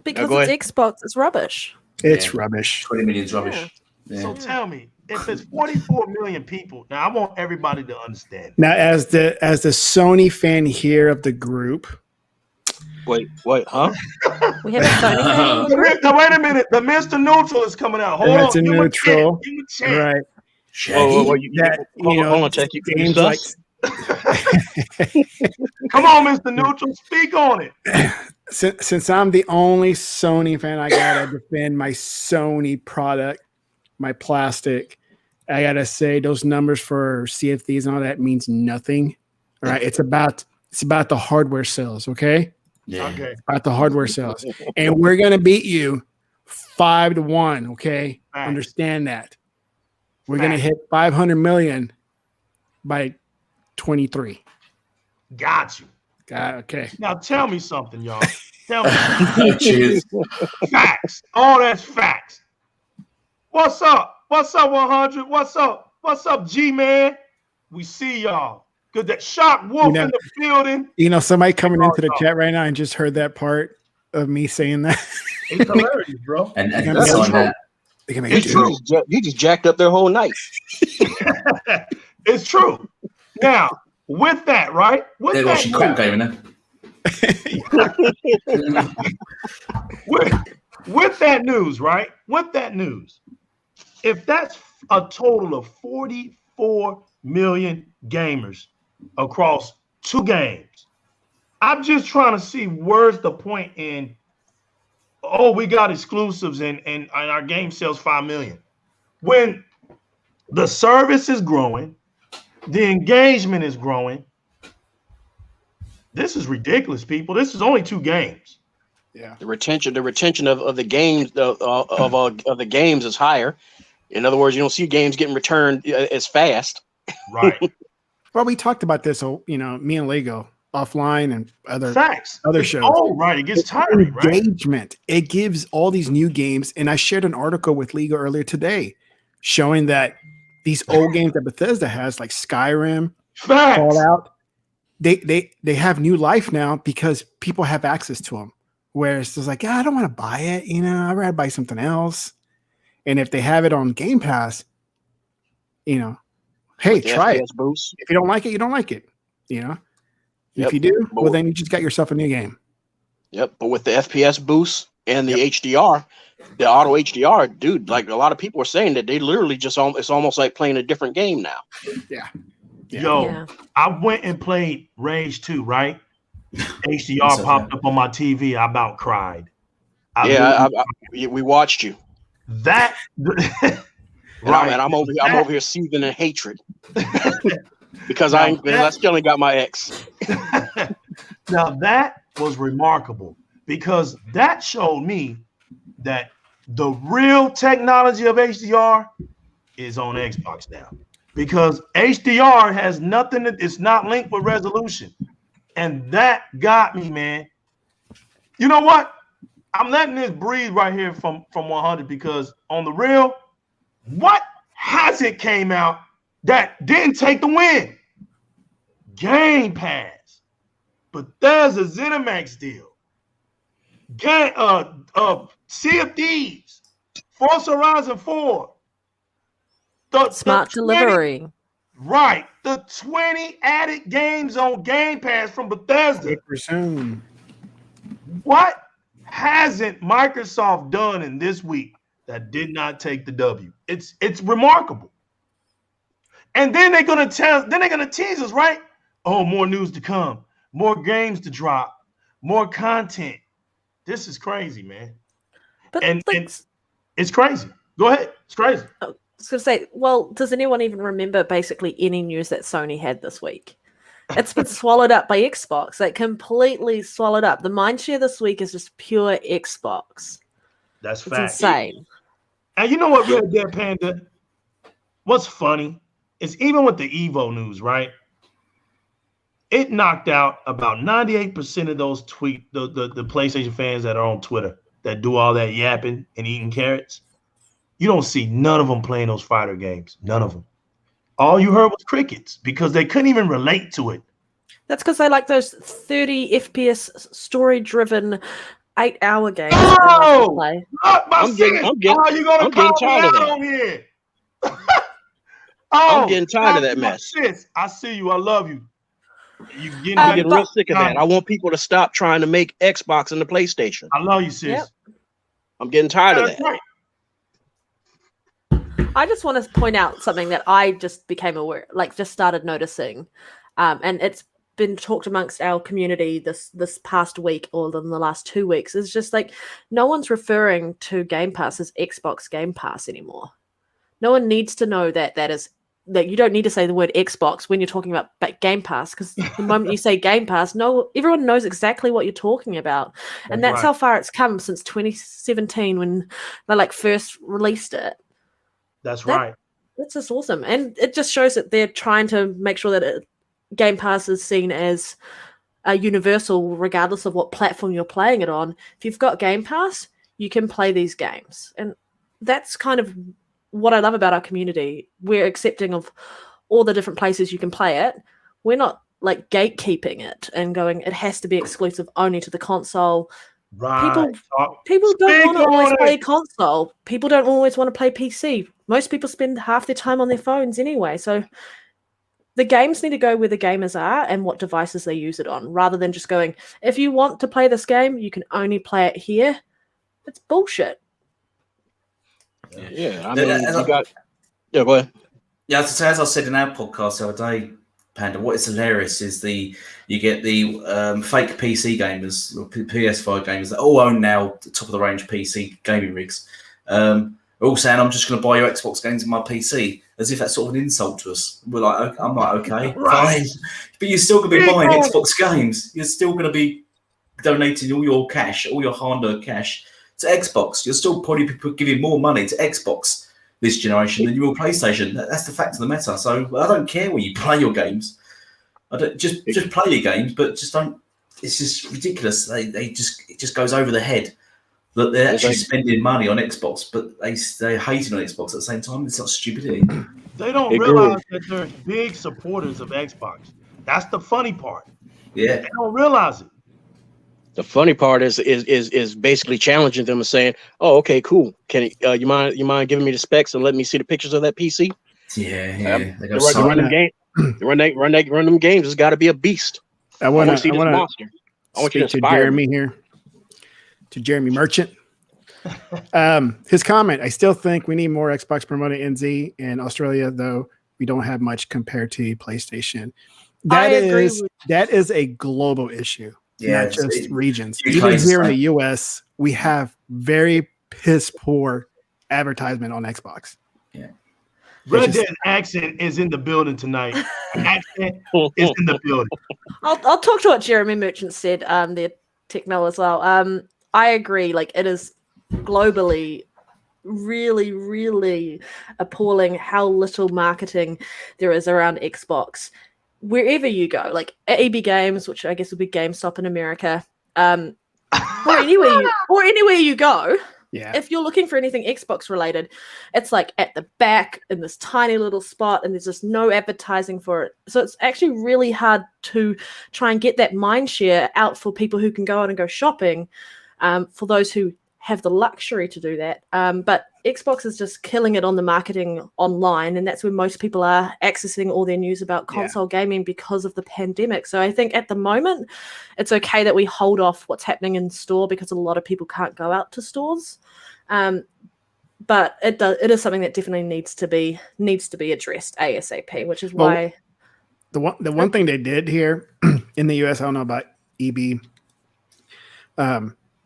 because it's Xbox, it's rubbish. It's rubbish. 20 million is rubbish. Yeah. So tell me, if it's 44 million people, now I want everybody to understand. Now, as the Sony fan here of the group, Wait, huh? We have a Sony fan in the group. Wait a minute. The Mr. Neutral is coming out. Hold Mr. on. Neutral, Give him a chance. right? Hold on, Tech. Games like Come on, Mr. Neutral, speak on it. Since I'm the only Sony fan, I gotta defend my Sony product, my plastic. I gotta say those numbers for CFDs and all that means nothing. All right, it's about the hardware sales. Okay. Yeah. Okay. About the hardware sales, and we're gonna beat you 5-1. Okay, Right. Understand that. We're gonna hit 500 million by 23. Got you. Okay. Now tell me something, y'all. Tell me. Cheers. Facts. All that's facts. What's up? What's up, 100? What's up? What's up, G-Man? We see y'all. Good. That Shock Wolf in the building. Somebody coming into the chat right now and just heard that part of me saying that. It's hilarious, bro. And that's on that. It's true. You just jacked up their whole night. It's true. Now, with that, right? With There was she cool game in with that news, right? With that news, if that's a total of 44 million gamers across 2 games, I'm just trying to see where's the point in, oh, we got exclusives and our game sells 5 million. When the service is growing, the engagement is growing. This is ridiculous, people. This is only 2 games. Yeah. The retention of the games of the games is higher. In other words, you don't see games getting returned as fast. Right. Well, we talked about this, me and Lego offline and other shows. Oh, right. It gets tiring, right? Engagement. It gives all these new games. And I shared an article with Lego earlier today showing that these old games that Bethesda has, like Skyrim, Fallout, they have new life now because people have access to them. Whereas it's like, I don't want to buy it. I'd rather buy something else. And if they have it on Game Pass, hey, try it. Boost. If you don't like it, you don't like it. If you do, well, then you just got yourself a new game. Yep. But with the FPS boost and the HDR, the auto HDR, dude, like a lot of people are saying that they literally it's almost like playing a different game now. Yeah. Yo, I went and played Rage 2, right? HDR popped up on my TV. I about cried. We watched you. That right. And I'm over here seething in hatred because I still ain't got my X. Now that was remarkable because that showed me that the real technology of HDR is on Xbox now, because HDR has nothing. It's not linked with resolution, and that got me, man. You know what? I'm letting this breathe right here from 100 because on the real, what hasn't came out that didn't take the win? Gamepass, Bethesda ZeniMax deal, Sea of Thieves, Forza Horizon 4, Smart delivery. Right, the 20 added games on Game Pass from Bethesda. What hasn't Microsoft done in this week that did not take the W? It's remarkable. And then they're gonna tease us, right? Oh, more news to come, more games to drop, more content. This is crazy, man. But it's crazy. Go ahead. It's crazy. I was gonna say, well, does anyone even remember basically any news that Sony had this week? It's been swallowed up by Xbox, like completely swallowed up. The mindshare this week is just pure Xbox. That's it's fact. Insane. And you know what, Red Dead Panda? What's funny is even with the Evo news, right? It knocked out about 98% of those the PlayStation fans that are on Twitter that do all that yapping and eating carrots. You don't see none of them playing those fighter games. None of them. All you heard was crickets because they couldn't even relate to it. That's because they like those 30 FPS story-driven 8-hour games. Oh, I'm getting tired of that. On here? I'm getting tired of that mess. Sis, I see you. I love you. You I'm getting real sick of that. I want people to stop trying to make Xbox and the PlayStation. I love you, sis. Yep. I'm getting tired of that. Right. I just want to point out something that I just became aware, like just started noticing, and it's been talked amongst our community this past week or in the last 2 weeks. Is just like no one's referring to Game Pass as Xbox Game Pass anymore. No one needs to know that you don't need to say the word Xbox when you're talking about Game Pass, because the moment you say Game Pass, everyone knows exactly what you're talking about, and that's how far it's come since 2017 when they first released it. That's right. That's just awesome. And it just shows that they're trying to make sure that Game Pass is seen as a universal regardless of what platform you're playing it on. If you've got Game Pass, you can play these games. And that's kind of what I love about our community. We're accepting of all the different places you can play it. We're not gatekeeping it and going, it has to be exclusive only to the console. Right. People don't want to always play console. People don't always want to play PC. Most people spend half their time on their phones anyway. So the games need to go where the gamers are and what devices they use it on, rather than just going, if you want to play this game, you can only play it here. It's bullshit. Yeah, I mean, go ahead. Yeah, as I said in our podcast the other day, Panda, what is hilarious is you get the fake PC gamers or PS5 gamers that all own now the top of the range PC gaming rigs. All saying, I'm just going to buy your Xbox games in my PC, as if that's sort of an insult to us. We're like, I'm like, okay, fine. But you're still going to be buying Xbox games. You're still going to be donating all your cash, all your hard-earned cash to Xbox. You're still probably giving more money to Xbox this generation than you will PlayStation. That's the fact of the matter. So I don't care where you play your games. I don't just play your games, but just don't. It's just ridiculous. It just goes over the head that they're actually spending money on Xbox, but they're hating on Xbox at the same time. It's not stupidity. They don't realize that they're big supporters of Xbox. That's the funny part. Yeah, they don't realize it. The funny part is basically challenging them and saying, "Oh, okay, cool. Can you mind giving me the specs and let me see the pictures of that PC?" Yeah. They run them games. Run them games. It's got to be a beast. I want to see this monster. I want you to Jeremy here. To Jeremy Merchant. His comment, I still think we need more Xbox promoted NZ in Australia, though we don't have much compared to PlayStation. That is a global issue, not just regions. Even here in the US, we have very piss poor advertisement on Xbox. Yeah. Red Dead Accent is in the building tonight. Accent is in the building. I'll talk to what Jeremy Merchant said, the Techno as well. I agree. It is globally really, really appalling how little marketing there is around Xbox. Wherever you go, at EB Games, which I guess would be GameStop in America, or anywhere you go. Yeah. If you're looking for anything Xbox related, it's at the back in this tiny little spot, and there's just no advertising for it. So it's actually really hard to try and get that mind share out for people who can go out and go shopping, for those who have the luxury to do that. But Xbox is just killing it on the marketing online, and that's where most people are accessing all their news about console gaming because of the pandemic. So I think at the moment, it's okay that we hold off what's happening in store because a lot of people can't go out to stores. But it is something that definitely needs to be addressed ASAP, which is why the one thing they did here in the US, I don't know about EB,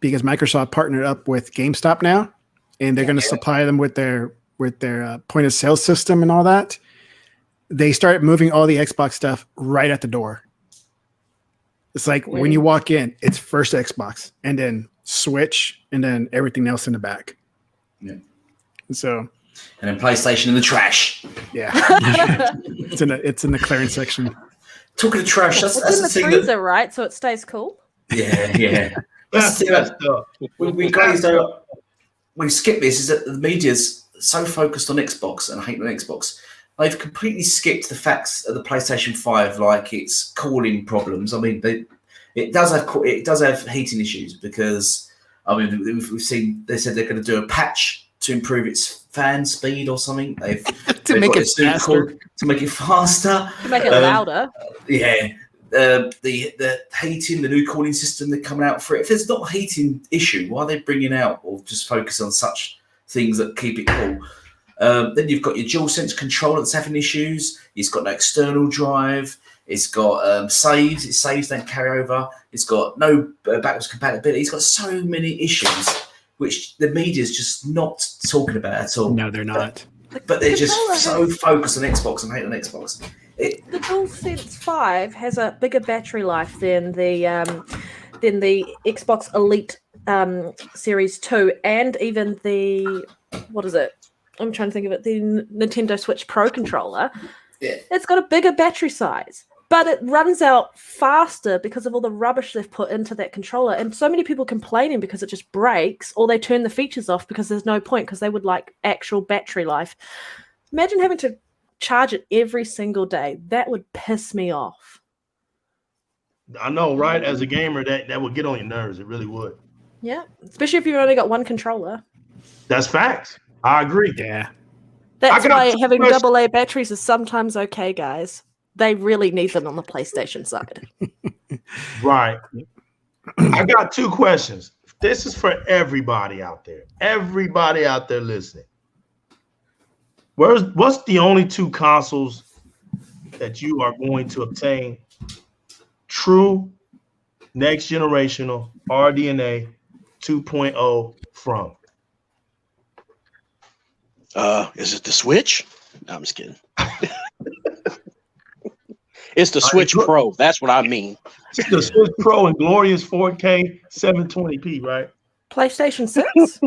because Microsoft partnered up with GameStop now, and they're going to supply them with their point of sale system and all that. They start moving all the Xbox stuff right at the door. It's when you walk in, it's first Xbox, and then Switch, and then everything else in the back. Yeah. So, and then PlayStation in the trash. Yeah, it's in the clearance section. Talking of trash, that's in the the thing. freezer, right? So it stays cool. Yeah. That's the thing. We skip this. Is that the media's so focused on Xbox and hating on Xbox, they've completely skipped the facts of the PlayStation 5, like its cooling problems. I mean, it does have heating issues because we've seen they said they're going to do a patch to improve its fan speed or something. They've make got it this new faster. to make it faster. To make it louder. Yeah. The heating, the new cooling system they're coming out for it. If there's not a heating issue, why are they bringing out or just focus on such things that keep it cool? Then you've got your DualSense controller that's having issues. It's got no external drive. It's got saves. Its saves don't carry over. It's got no backwards compatibility. It's got so many issues, which the media's just not talking about at all. No, they're not. But they're just so focused on Xbox and hate on Xbox. The DualSense 5 has a bigger battery life than the Xbox Elite Series 2 and even the, what is it? I'm trying to think of it. The Nintendo Switch Pro controller. Yeah. It's got a bigger battery size, but it runs out faster because of all the rubbish they've put into that controller. And so many people complaining because it just breaks, or they turn the features off because there's no point because they would like actual battery life. Imagine having to charge it every single day. That would piss me off. I know, right? As a gamer, that would get on your nerves. It really would. Yeah, especially if you've only got one controller. That's facts. I agree. Yeah. That's I got why two having questions. AA batteries is sometimes okay, guys. They really need them on the PlayStation side. Right. I got 2 questions. This is for everybody out there. Everybody out there listening. What's the only 2 consoles that you are going to obtain true next generational RDNA 2.0 from? Is it the Switch? No, I'm just kidding. It's the Switch Pro. That's what I mean. It's the Switch Pro and glorious 4K 720p, right? PlayStation 6?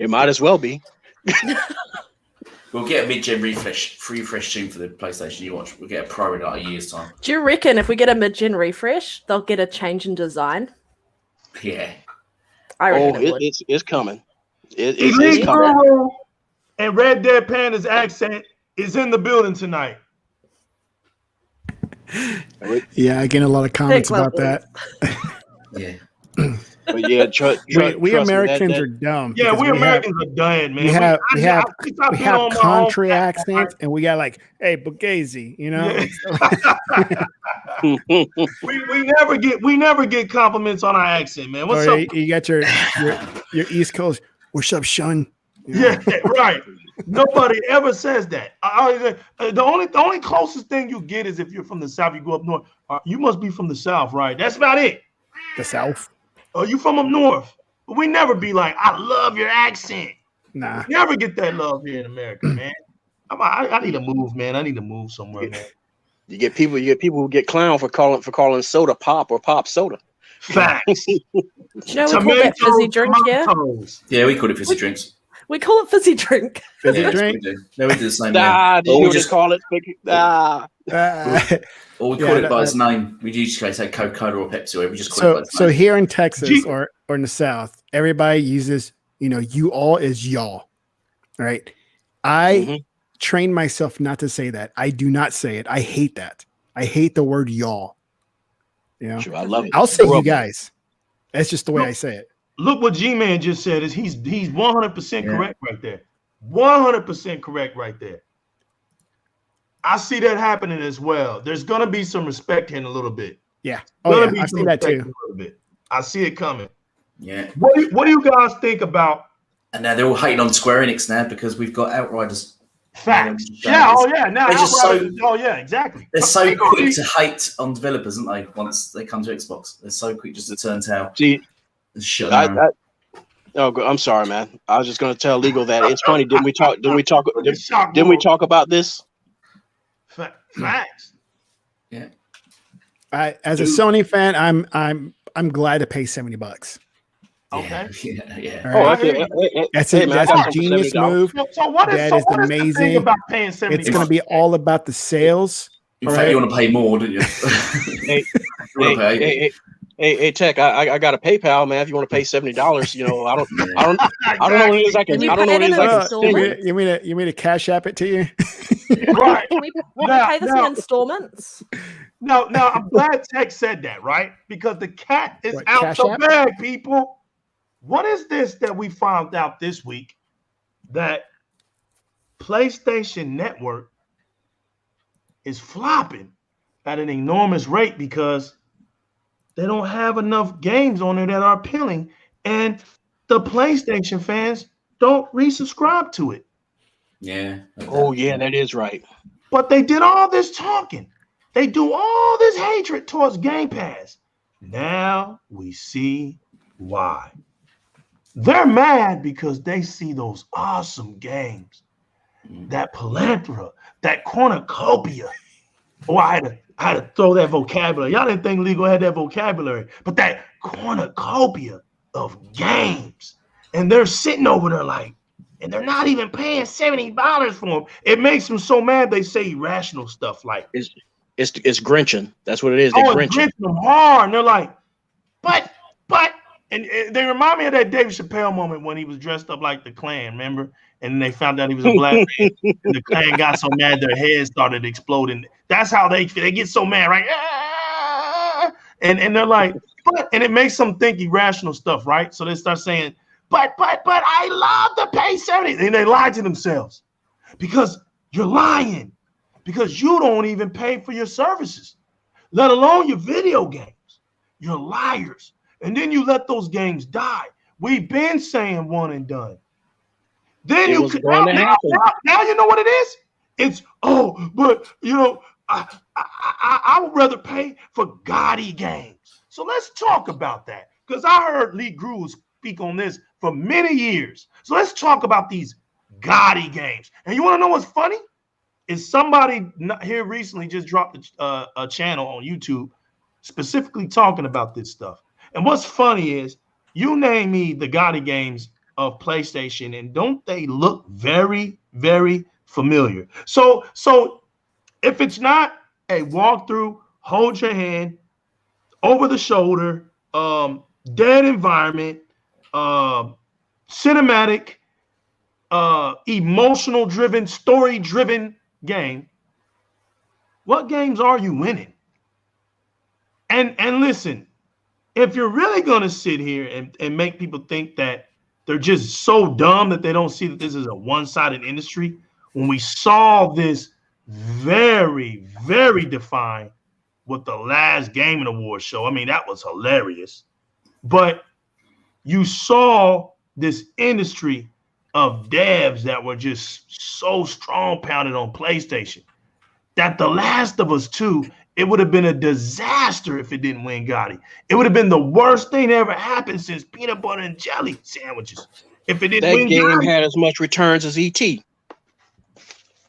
It might as well be. We'll get a mid-gen refresh soon for the PlayStation you watch. We'll get a Pro in like a year's time. Do you reckon if we get a mid-gen refresh, they'll get a change in design? Yeah. I reckon it would. It's coming. Elite Guru and Red Dead Panda's accent is in the building tonight. Yeah, I get a lot of comments Thick about that. Yeah. But yeah, we Americans are dumb. Yeah, because we Americans are done, man. We have I been on my country own- accents, and we got like, hey, Bugazi, you know. Yeah. we never get compliments on our accent, man. What's Or up? you got your East Coast. What's up, son? You know? Yeah, right. Nobody ever says that. The only closest thing you get is if you're from the South, you go up north. You must be from the South, right? That's about it. The South. Oh, you from up north? But we never be like, I love your accent. Nah. Never get that love here in America, man. I need to move, man. I need to move somewhere, man. You get people who get clowned for calling soda pop or pop soda. Facts. Do you know we call that fizzy drink here? Yeah, we call it fizzy drinks. We call it fizzy drink. Fizzy Yeah, drink. we do. No, we do the same. Did Or you we just call it? Or we call it by its name. We usually say Coca-Cola or Pepsi. Or we just call it by its So name. here in Texas or in the South, everybody uses, you all is y'all, right? I train myself not to say that. I do not say it. I hate that. I hate the word y'all. Sure, I love it. I'll say you guys. That's just the way I say it. Look what G-Man just said. Is he's 100% correct right there. 100% correct right there. I see that happening as well. There's gonna be some respect here in a little bit. Yeah. Oh yeah, I some see that respect too. in a little bit. I see it coming. Yeah. What do you guys think about And now they're all hating on Square Enix now because we've got Outriders. facts? Yeah. Oh yeah. Now They're just oh yeah. Exactly. They're so quick to hate on developers, aren't they? Once they come to Xbox, they're so quick just to turn tail. See, shut down. I'm sorry, man. I was just going to tell Legal that it's funny. Didn't we talk about this? Facts. Yeah. As a Sony fan, I'm glad to pay $70. Okay. Yeah. All right. Okay. That's Hey, man, that's I got a some genius $70. move. So what is That so is what is the thing amazing. about paying $70? It's going to be all about the sales. In fact, you want to pay more, don't you? Hey, Tech, I got a PayPal, man. If you want to pay $70, I don't know what it is I can. I don't know what it is I can send you. You mean to cash app it to you? Right. Can we pay this in installments? No, I'm glad Tech said that, right? Because the cat is What, out Cash the App? bag, people. What is this that we found out this week that PlayStation Network is flopping at an enormous rate because they don't have enough games on there that are appealing, and the PlayStation fans don't resubscribe to it. Yeah. Oh, yeah, that is right. But they did all this talking. They do all this hatred towards Game Pass. Now we see why. They're mad because they see those awesome games. That Palantra, that cornucopia. Oh, I had to throw that vocabulary. Y'all didn't think Legal had that vocabulary, but that cornucopia of games. And they're sitting over there like, and they're not even paying $70 for them. It makes them so mad they say irrational stuff like it's Grinching. That's what it is. They're Grinching them hard. And they're like, but, and they remind me of that Dave Chappelle moment when he was dressed up like the Klan, remember? And they found out he was a black man, and the Klan got so mad their heads started exploding. That's how they get so mad, right? And they're like, and it makes them think irrational stuff, right? So they start saying, but I love to pay 70. And they lie to themselves because you're lying, because you don't even pay for your services, let alone your video games. You're liars. And then you let those games die. We've been saying one and done. Then now you know what it is? It's, but you know, I would rather pay for gaudy games. So let's talk about that. Because I heard Lee Grew speak on this for many years. So let's talk about these gaudy games. And you want to know what's funny? Is somebody here recently just dropped a channel on YouTube specifically talking about this stuff. And what's funny is you name me the gaudy games of PlayStation, and don't they look very, very familiar? So if it's not a walkthrough, hold your hand, over the shoulder, dead environment, cinematic, emotional driven, story driven game, what games are you winning? And listen, if you're really going to sit here and make people think that they're just so dumb that they don't see that this is a one-sided industry, when we saw this very, very defined with the last Gaming Awards show, I mean, that was hilarious. But you saw this industry of devs that were just so strong pounded on PlayStation that The Last of Us 2, it would have been a disaster if it didn't win Gotti. It would have been the worst thing that ever happened since peanut butter and jelly sandwiches. If it didn't win game Gotti. had as much returns as E.T.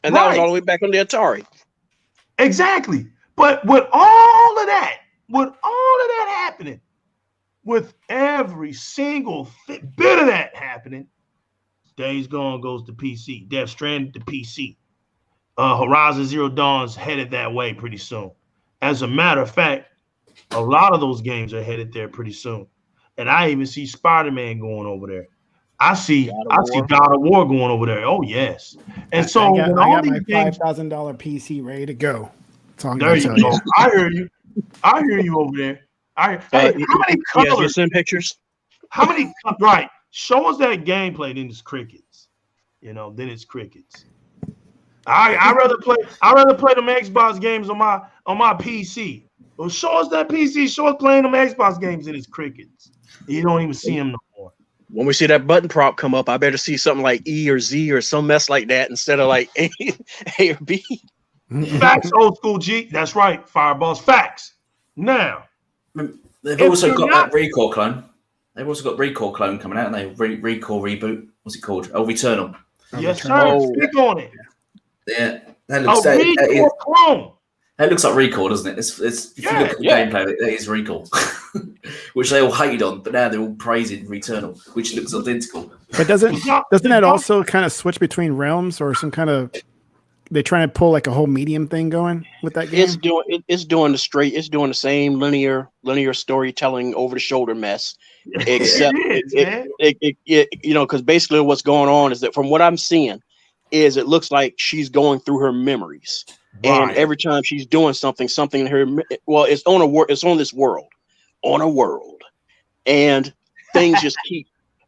And that was all the way back on the Atari. Exactly. But with all of that happening, with every single bit of that happening, Days Gone goes to PC. Death Stranding to PC. Horizon Zero Dawn's headed that way pretty soon. As a matter of fact, a lot of those games are headed there pretty soon. And I even see Spider-Man going over there. I see God of War going over there. Oh, yes. And so I got my $5,000 PC ready to go. There you go. I hear you. I hear you over there. How many colors? You send pictures? How many? Right. Show us that gameplay, then it's crickets. You know, then it's crickets. I rather play them Xbox games on my PC. Well, show us that PC. Show us playing them Xbox games, and it's crickets. You don't even see them no more. When we see that button prop come up, I better see something like E or Z or some mess like that instead of like A or B. Facts, old school G. That's right. Fireballs. Facts. Now, they've also got that Recall clone. They've also got Recall clone coming out, and they Recall reboot. What's it called? Oh, Returnal. Yes, sir. Stick on it. Yeah, that looks clone. That looks like Recall, doesn't it? It's if you look at the gameplay, that is Recall, which they all hated on, but now they're all praising Returnal, which looks identical. But doesn't that also kind of switch between realms or some kind of? They trying to pull like a whole medium thing going with that game. It's doing the same linear storytelling over the shoulder mess, except because basically what's going on is that from what I'm seeing is it looks like she's going through her memories, and every time she's doing something in her it's on this world, and things just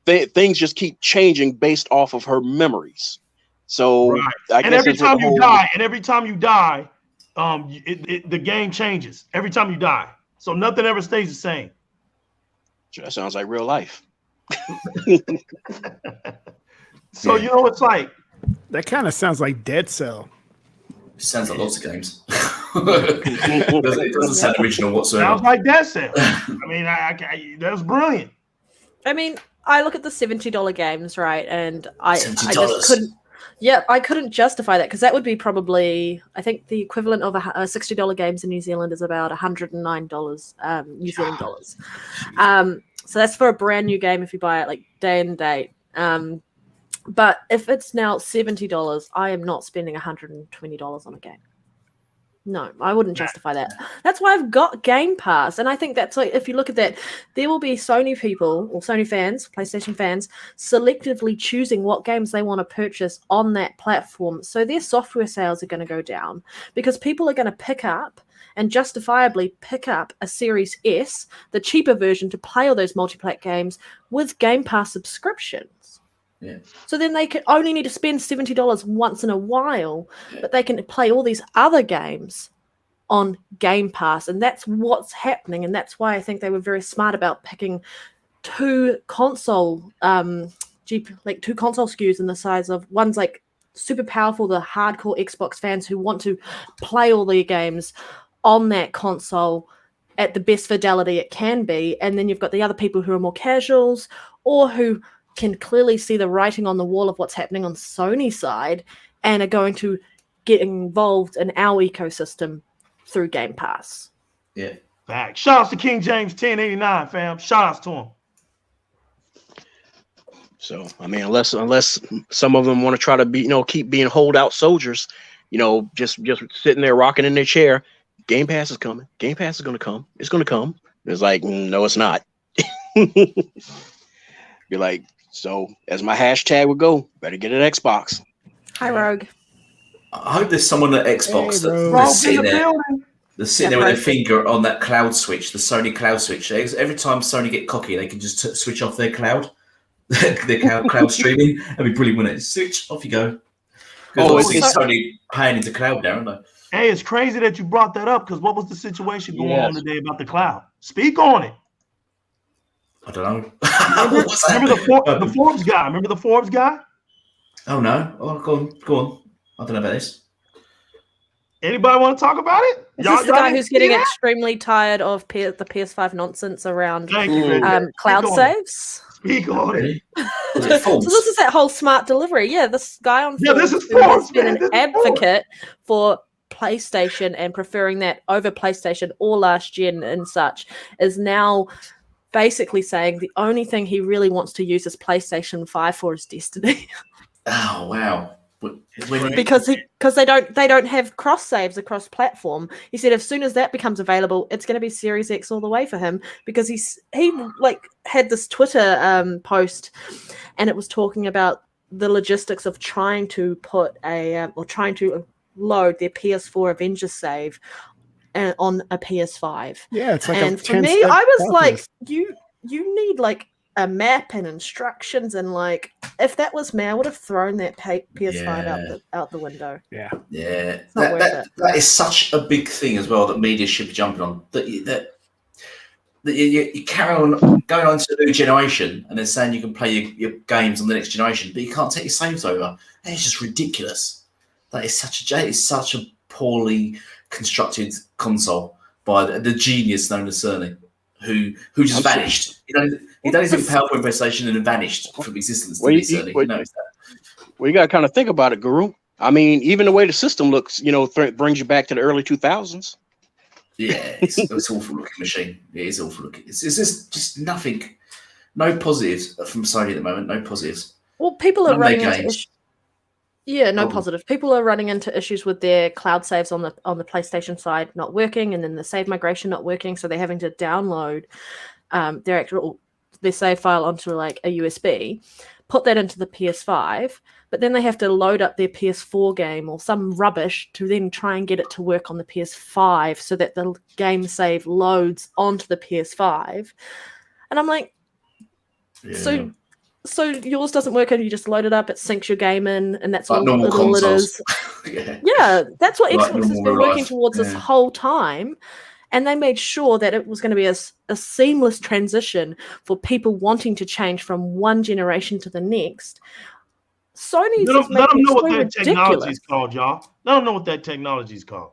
things just keep changing based off of her memories. So Right. I And guess every that's what time the you whole die, the game changes every time you die. So nothing ever stays the same. that sounds like real life. So you know, it's like That kind of sounds like Dead Cell. It sounds like lots of games. It doesn't sound original whatsoever. sounds like Dead Cell. I mean, that was brilliant. I mean, I look at the $70 games, right, and I $70. just couldn't. Yeah, I couldn't justify that because that would be probably, I think the equivalent of a $60 games in New Zealand is about $109 New Zealand dollars. So that's for a brand new game if you buy it like day and date. But if it's now $70, I am not spending $120 on a game. No, I wouldn't justify that. That's why I've got Game Pass. And I think that's like, if you look at that, there will be Sony people or Sony fans, PlayStation fans, selectively choosing what games they want to purchase on that platform. So their software sales are going to go down because people are going to pick up and justifiably pick up a Series S, the cheaper version, to play all those multiplayer games with Game Pass subscriptions. Yeah. So then they could only need to spend $70 once in a while, but they can play all these other games on Game Pass, and that's what's happening. And that's why I think they were very smart about picking two console SKUs in the size of one's like super powerful, the hardcore Xbox fans who want to play all their games on that console at the best fidelity it can be, and then you've got the other people who are more casuals or who can clearly see the writing on the wall of what's happening on Sony's side and are going to get involved in our ecosystem through Game Pass. Yeah. Fact. Shout outs to King James 1089, fam. Shout outs to him. So I mean, unless some of them want to try to be, keep being holdout soldiers, just sitting there rocking in their chair, Game Pass is coming. Game Pass is going to come. It's going to come. It's like, no, it's not. Be like, so as my hashtag would go, better get an Xbox. Hi, Rogue. I hope there's someone at Xbox Hey, that's sitting there. Building. They're sitting there with their finger on that cloud switch, the Sony cloud switch. Every time Sony get cocky, they can just switch off their cloud, their cloud streaming. That'd be brilliant, wouldn't it? Switch, off you go. Because obviously Sony paying into cloud now, aren't they? Hey, it's crazy that you brought that up because what was the situation going on today about the cloud? Speak on it. I don't know. Remember the Forbes guy? Remember the Forbes guy? Oh no! Oh, go on. I don't know about this. Anybody want to talk about it? Is this the guy who's getting extremely tired of the PS5 nonsense around cloud saves? Speak on it. So this is that whole smart delivery. Yeah, this guy on Forbes, this is who Forbes, has been an advocate for PlayStation and preferring that over PlayStation or last gen and such, is now basically saying the only thing he really wants to use his PlayStation 5 for is Destiny. Oh wow! because they don't have cross saves across platform. He said as soon as that becomes available, it's going to be Series X all the way for him because he had this Twitter post, and it was talking about the logistics of trying to put trying to load their PS4 Avengers save on a PS5. Yeah, it's like and for me, I was like, you need like a map and instructions, and like if that was me, I would have thrown that PS5 out the window. Yeah. That is such a big thing as well that media should be jumping on. That you carry on going on to the new generation and then saying you can play your games on the next generation, but you can't take your saves over. That is just ridiculous. That is such a poorly constructed console by the genius known as Cerny, who just vanished. He done his PowerPoint presentation and then vanished from existence. Well, you got to kind of think about it, Guru. I mean, even the way the system looks, brings you back to the early 2000s. Yeah, it's an awful looking machine. It is awful looking. It's just nothing. No positives from Sony at the moment. No positives. Well, people are running into positive. People are running into issues with their cloud saves on the PlayStation side not working, and then the save migration not working. So they're having to download their save file onto like a USB, put that into the PS5, but then they have to load up their PS4 game or some rubbish to then try and get it to work on the PS5 so that the game save loads onto the PS5. And I'm like, so So yours doesn't work and you just load it up, it syncs your game in, and that's Like all normal it consoles. is. Yeah. Yeah, that's what Like Xbox has normal been real working life. towards this Yeah. whole time. And they made sure that it was going to be a seamless transition for people wanting to change from one generation to the next. Sony's is Let making them it know so what that technology ridiculous. is called, y'all. Let them know what that technology is called.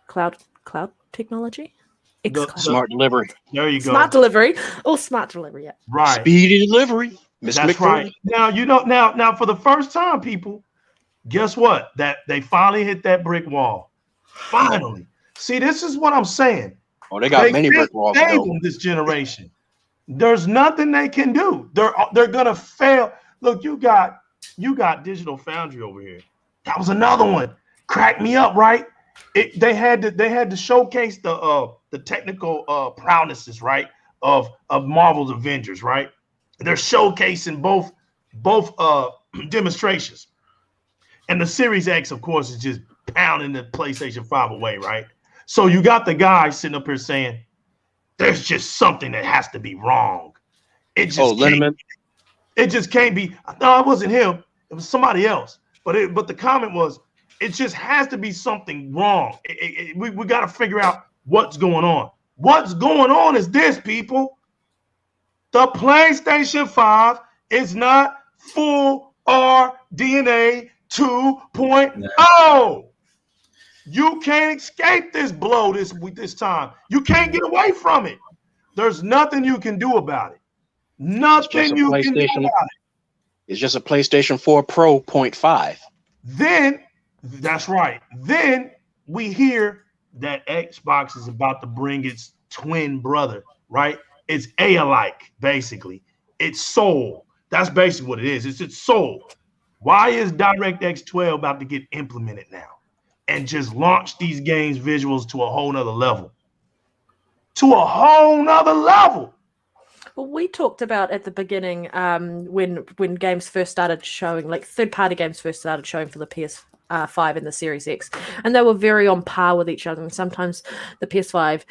Cloud technology? xCloud. Smart delivery. There you go. Smart delivery. Oh, smart delivery, yeah. Right. Speedy delivery. Miss That's McFurry. right. Now you know. Now for the first time, people, guess what? That they finally hit that brick wall. Finally. See, this is what I'm saying. Oh, they got many brick can't walls save though. them this generation. There's nothing they can do. They're gonna fail. Look, you got Digital Foundry over here. That was another one. Cracked me up, right? They had to showcase the technical prowesses, right, of Marvel's Avengers, right? They're showcasing both demonstrations. And the Series X, of course, is just pounding the PlayStation 5 away, right? So you got the guy sitting up here saying, there's just something that has to be wrong. It just can't be. No, it wasn't him. It was somebody else. But the comment was, it just has to be something wrong. We got to figure out what's going on. What's going on is this, people. The PlayStation 5 is not full RDNA 2.0. You can't escape this blow this time. You can't get away from it. There's nothing you can do about it. Nothing you can do about it. It's just a PlayStation 4 Pro 0.5. Then, that's right. Then we hear that Xbox is about to bring its twin brother, right? It's alike, basically. It's Soul. That's basically what it is. It's its Soul. Why is DirectX 12 about to get implemented now and just launch these games visuals to a whole nother level? To a whole nother level. Well, we talked about at the beginning when games first started showing, like third-party games first started showing for the PS5 and the Series X, and they were very on par with each other. And sometimes the PS5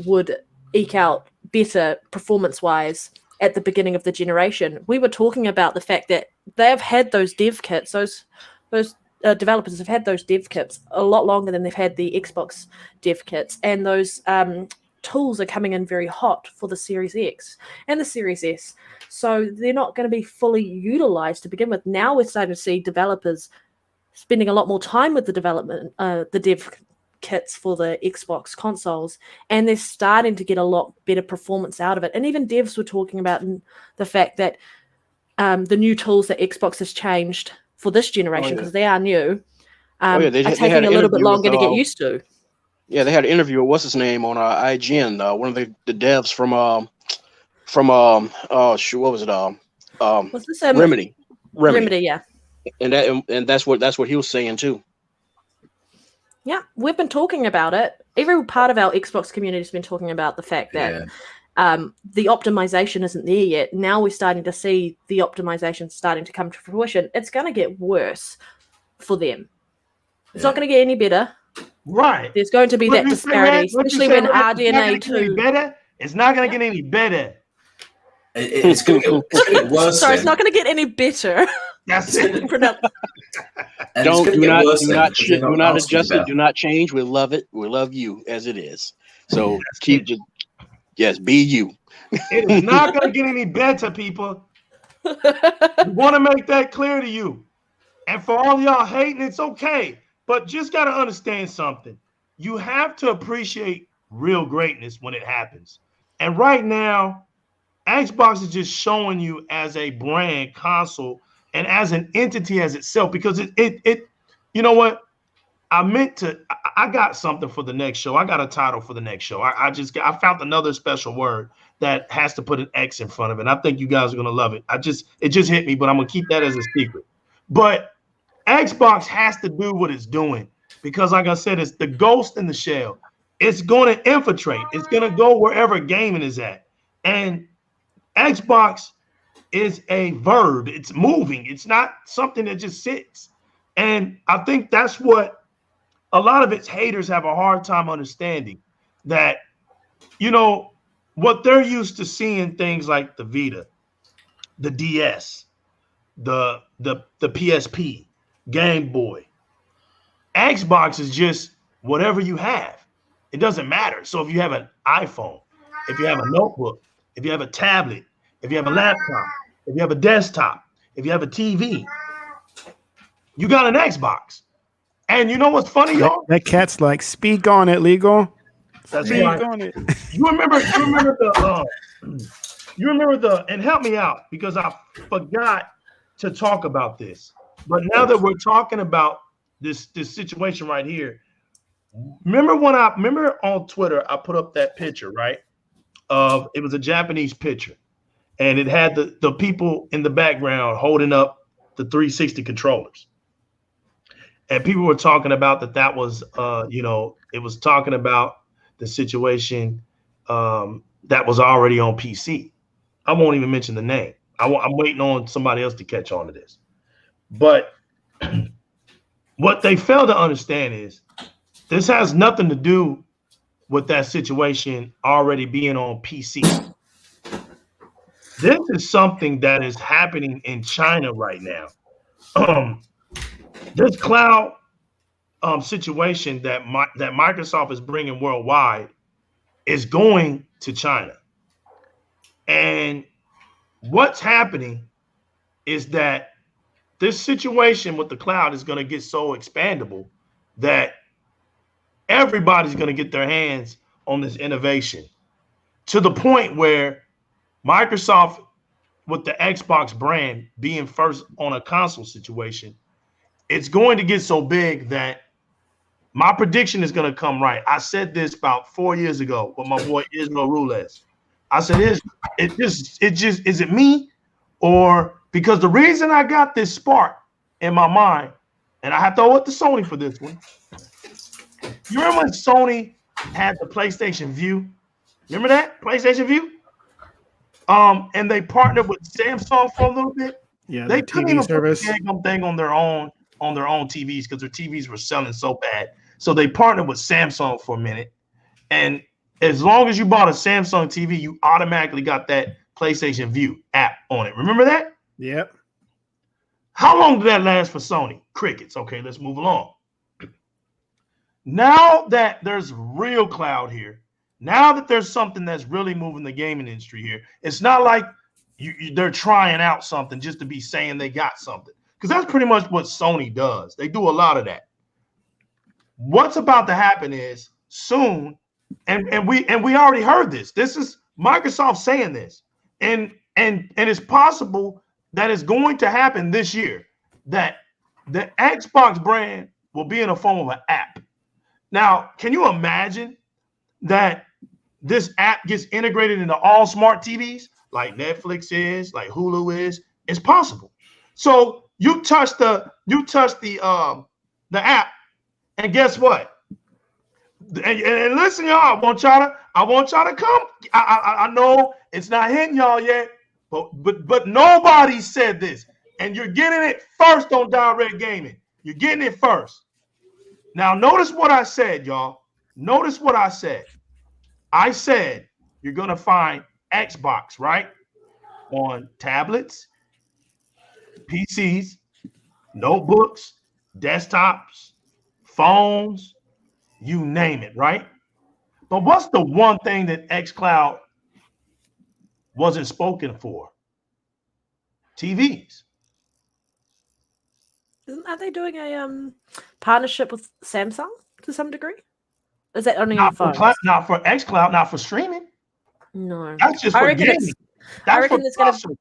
would eke out better performance-wise at the beginning of the generation. We were talking about the fact that they have had those dev kits, those developers have had those dev kits a lot longer than they've had the Xbox dev kits, and those tools are coming in very hot for the Series X and the Series S. So they're not going to be fully utilized to begin with. Now we're starting to see developers spending a lot more time with the development, the dev kits for the Xbox consoles, and they're starting to get a lot better performance out of it. And even devs were talking about the fact that the new tools that Xbox has changed for this generation, because they are new, are taking a little bit longer to get used to. Yeah, they had an interview with what's his name on IGN, one of the devs from what was it? Was this Remedy? Remedy, yeah. And that's what he was saying too. Yeah, we've been talking about it. Every part of our Xbox community has been talking about the fact that the optimization isn't there yet. Now we're starting to see the optimization starting to come to fruition. It's going to get worse for them. It's not going to get any better. Right. There's going to be that disparity, especially when RDNA 2. It's not going to get any better. It's going to get worse. Sorry, it's not going to get any better. That's it. Do not adjust it. Do not change. We love it. We love you as it is. So be you. It is not going to get any better, people. We want to make that clear to you. And for all y'all hating, it's okay. But just got to understand something. You have to appreciate real greatness when it happens. And right now, Xbox is just showing you as a brand console and as an entity as itself, because it you know what? I got something for the next show. I got a title for the next show. I found another special word that has to put an X in front of it. I think you guys are going to love it. It just hit me, but I'm going to keep that as a secret. But Xbox has to do what it's doing because, like I said, it's the ghost in the shell. It's going to infiltrate. It's going to go wherever gaming is at. And Xbox is a verb. It's moving. It's not something that just sits. And I think that's what a lot of its haters have a hard time understanding, that, what they're used to seeing things like the Vita the DS, the PSP, Game Boy. Xbox is just whatever you have. It doesn't matter. So if you have an iPhone, if you have a notebook, if you have a tablet, if you have a laptop, if you have a desktop, if you have a TV, you got an Xbox. And you know what's funny, y'all? That cat's like, speak on it, legal. That's Speak right. on it. You remember the, and help me out because I forgot to talk about this. But now that we're talking about this situation right here, remember on Twitter, I put up that picture, right? It was a Japanese picture, and it had the people in the background holding up the 360 controllers. And people were talking about that was, it was talking about the situation that was already on PC. I won't even mention the name. I'm waiting on somebody else to catch on to this. But what they fail to understand is this has nothing to do with that situation already being on PC. This is something that is happening in China right now. This cloud situation that Microsoft is bringing worldwide is going to China. And what's happening is that this situation with the cloud is going to get so expandable that everybody's going to get their hands on this innovation to the point where Microsoft, with the Xbox brand being first on a console situation, it's going to get so big that my prediction is going to come right. I said this about 4 years ago with my boy Israel Rules. I said, is it me? Or because the reason I got this spark in my mind, and I have to owe it to Sony for this one. You remember when Sony had the PlayStation View? Remember that PlayStation View? And they partnered with Samsung for a little bit. Yeah, they the couldn't TV even service put the thing on their own TVs because their TVs were selling so bad. So they partnered with Samsung for a minute, and as long as you bought a Samsung TV, you automatically got that PlayStation View app on it. Remember that? Yep. How long did that last for Sony? Crickets. Okay, let's move along. Now that there's real cloud here, now that there's something that's really moving the gaming industry here, it's not like they're trying out something just to be saying they got something, because that's pretty much what Sony does. They do a lot of that. What's about to happen is soon, and we already heard this. This is Microsoft saying this, and it's possible that it's going to happen this year, that the Xbox brand will be in the form of an app. Now, can you imagine that this app gets integrated into all smart TVs like Netflix is, like Hulu is? It's possible. So you touch the app, and guess what? And listen, y'all, I want y'all to come. I know it's not hitting y'all yet, but nobody said this, and you're getting it first on Di-RRec Gaming. You're getting it first. Now, notice what I said, y'all. Notice what I said. I said you're gonna find Xbox, right, on tablets, PCs, notebooks, desktops, phones, you name it, right? But what's the one thing that xCloud wasn't spoken for? TVs. Are they doing a partnership with Samsung to some degree? Is that only Not on for phones? not for xCloud, not for streaming. No. That's just I for reckon gaming. I That's reckon for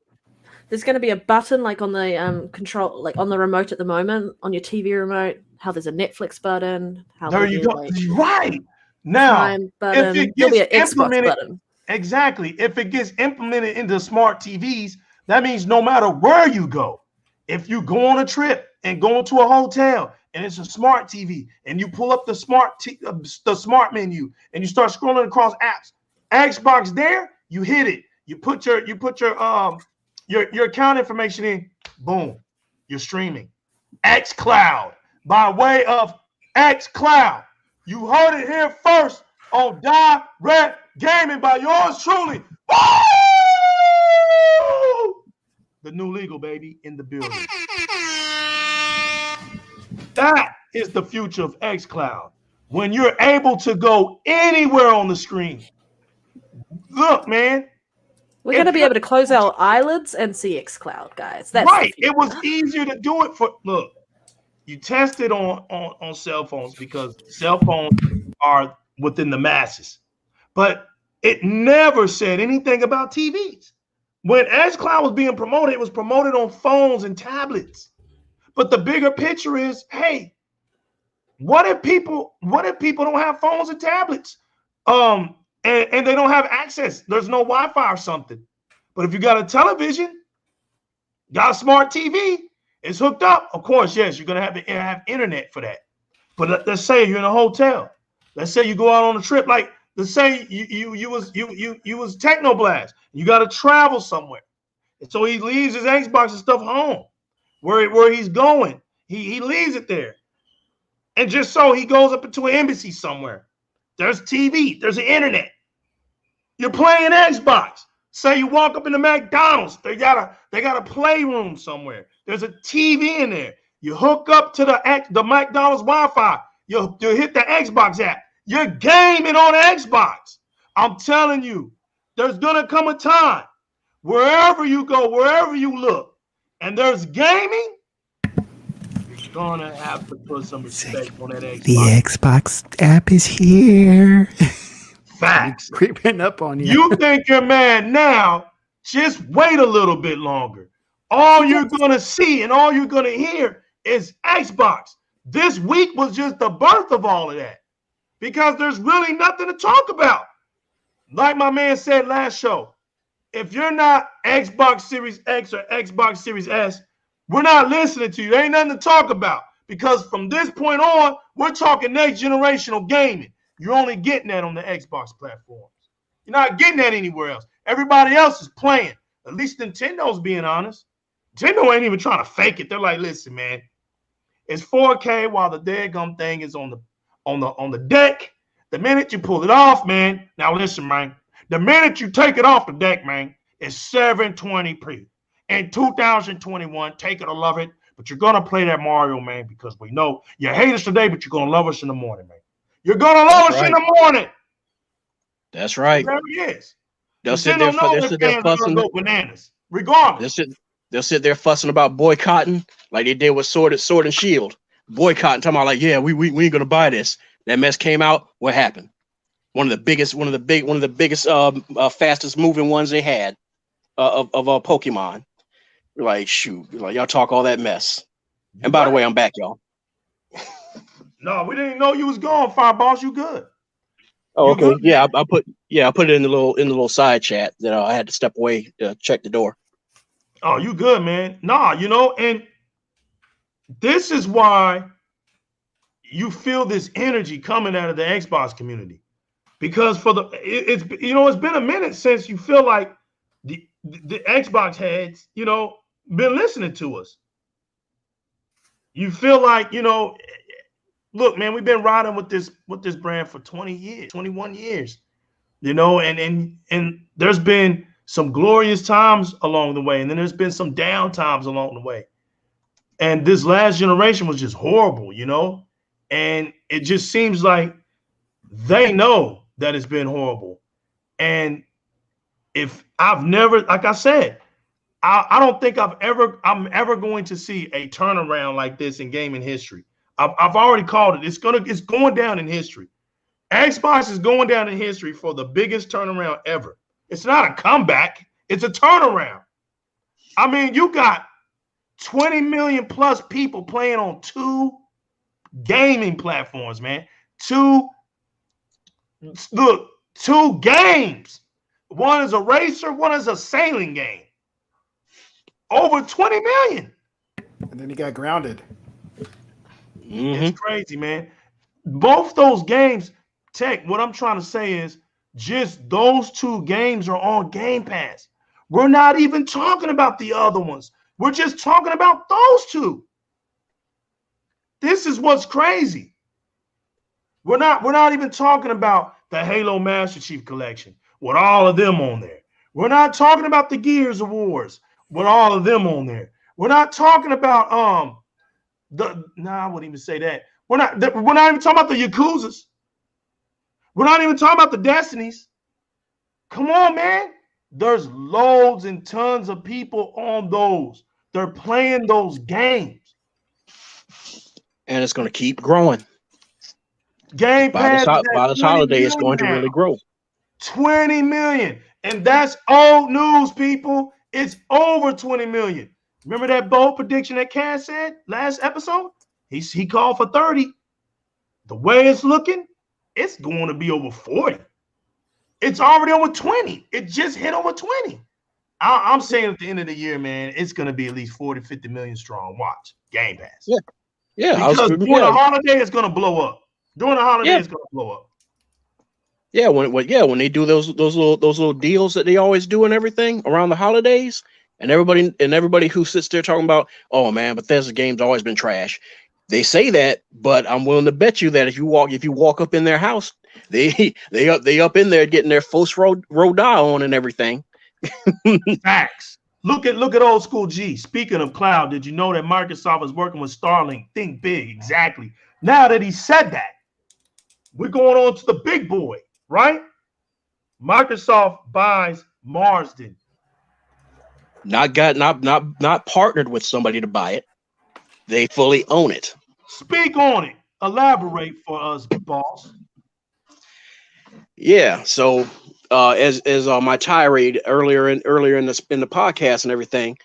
there's gonna be a button like on the control, like on the remote at the moment, on your TV remote, how there's a Netflix button. How there you go. Right. Now, Prime button. if it There'll be gets an Xbox implemented, button. exactly. If it gets implemented into smart TVs, that means no matter where you go, if you go on a trip and go into a hotel and it's a smart TV and you pull up the smart menu and you start scrolling across apps, Xbox there, you hit it. You put your account information in, boom, you're streaming. xCloud, by way of xCloud. You heard it here first on Di-RRec Gaming by yours truly. Woo! the new legal, baby, in the building. That is the future of xCloud. When you're able to go anywhere on the screen. Look, man. We're going to be able to close our eyelids and see xCloud, guys. That's right. It was easier to do it for, look, you test it on cell phones because cell phones are within the masses. But it never said anything about TVs. When xCloud was being promoted, it was promoted on phones and tablets. But the bigger picture is, hey, what if people don't have phones and tablets? And they don't have access. There's no Wi-Fi or something. But if you got a television, got a smart TV, it's hooked up. Of course, yes, you're gonna have internet for that. But let's say you're in a hotel. Let's say you go out on a trip. Like let's say you was Technoblast. You got to travel somewhere, and so he leaves his Xbox and stuff home, where he's going. He leaves it there, and just so he goes up into an embassy somewhere. There's TV. There's the internet. You're playing Xbox. Say you walk up in the McDonald's. They got a playroom somewhere. There's a TV in there. You hook up to the McDonald's Wi-Fi. You hit the Xbox app. You're gaming on Xbox. I'm telling you, there's gonna come a time wherever you go, wherever you look, and there's gaming. You're gonna have to put some respect on that Xbox. The Xbox app is here. Facts. Creeping up on you. You think you're mad now? Just wait a little bit longer. All you're gonna see and all you're gonna hear is Xbox. This week was just the birth of all of that because there's really nothing to talk about. Like my man said last show, if you're not Xbox Series X or Xbox Series S, we're not listening to you. There ain't nothing to talk about because from this point on, we're talking next generational gaming. You're only getting that on the Xbox platforms. You're not getting that anywhere else. Everybody else is playing. At least Nintendo's being honest. Nintendo ain't even trying to fake it. They're like, listen, man, it's 4K while the daggum thing is on the deck. The minute you pull it off, man. Now listen, man. The minute you take it off the deck, man, it's 720p. In 2021, take it or love it. But you're gonna play that Mario, man, because we know you hate us today, but you're gonna love us in the morning, man. You're gonna love us in the morning. That's right. There he is. They'll sit there fussing. Go bananas, regardless. They'll sit there fussing about boycotting, like they did with Sword and Shield. Boycotting, talking about like, yeah, we ain't gonna buy this. That mess came out. What happened? One of the biggest, fastest moving ones they had of Pokemon. We're like, shoot, like y'all talk all that mess. And by the way, I'm back, y'all. No, we didn't know you was gone, Fireboss. You good? Oh, okay. Good, yeah, I put it in the little side chat that I had to step away to check the door. Oh, you good, man? Nah, and this is why you feel this energy coming out of the Xbox community, because it's been a minute since you feel like the Xbox heads, been listening to us. You feel like, look, man, we've been riding with this brand for 20 years, 21 years, and there's been some glorious times along the way, and then there's been some down times along the way. And this last generation was just horrible, and it just seems like they know that it's been horrible. And if I've never, like I said, I don't think I'm ever going to see a turnaround like this in gaming history. I've already called it. It's going down in history. Xbox is going down in history for the biggest turnaround ever. It's not a comeback. It's a turnaround. I mean, you got 20 million plus people playing on 2 gaming platforms, man. 2 games. One is a racer, one is a sailing game. Over 20 million. And then he got grounded. Mm-hmm. It's crazy, man. Both those games, Tech, what I'm trying to say is just those 2 games are on Game Pass. We're not even talking about the other ones. We're just talking about those 2. This is what's crazy. We're not even talking about the Halo Master Chief Collection with all of them on there. We're not talking about the Gears of Wars with all of them on there. We're not talking about I wouldn't even say that. We're not even talking about the Yakuzas. We're not even talking about the Destinies. Come on, man. There's loads and tons of people on those. They're playing those games. And it's going to keep growing. Game Pass by this holiday, it's going to really grow. 20 million. And that's old news, people. It's over 20 million. Remember that bold prediction that Cass said last episode? He called for 30. The way it's looking, it's going to be over 40. It's already over 20. It just hit over 20. I'm saying at the end of the year, man, it's going to be at least 40, 50 million strong. Watch. Game Pass. Yeah. Because during the holiday, it's going to blow up. During the holiday, it's going to blow up. Yeah, when they do those little deals that they always do and everything around the holidays, and everybody who sits there talking about, oh man, Bethesda games always been trash. They say that, but I'm willing to bet you that if you walk up in their house, they up in there getting their first road dial on and everything. Facts. Look at old school G. Speaking of cloud, did you know that Microsoft is working with Starlink? Think big, exactly. Now that he said that, we're going on to the big boy, right? Microsoft buys Marsden. Not partnered with somebody to buy it. They fully own it. Speak on it. Elaborate for us, boss. Yeah. So, as my tirade earlier in the podcast and everything,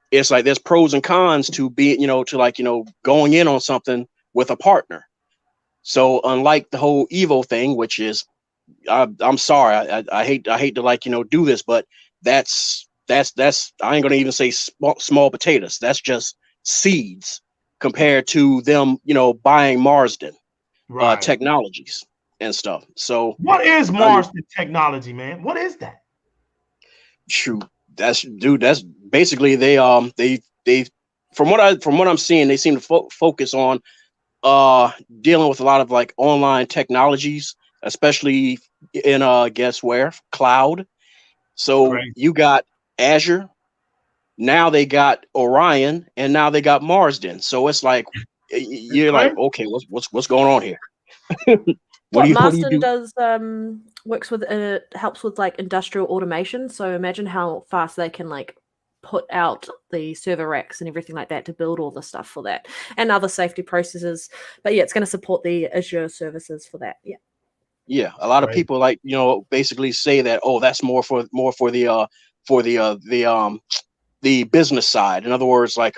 it's like there's pros and cons to going in on something with a partner. So unlike the whole Evo thing, which is, I'm sorry, I hate to do this, but that's I ain't gonna even say small potatoes. That's just seeds compared to them, buying Marsden Technologies and stuff. So what is Marsden Technology, man? What is that? Shoot, that's basically they from what I'm seeing, they seem to focus on dealing with a lot of like online technologies, especially in guess where? Cloud. So you got Azure, now they got Orion, and now they got Marsden. So it's like you're like, okay, what's going on here? Marsden does works with helps with like industrial automation. So imagine how fast they can like put out the server racks and everything like that to build all the stuff for that and other safety processes. But yeah, it's going to support the Azure services for that. Yeah. Yeah, a lot of people basically say that, oh, that's more for the business side. In other words, like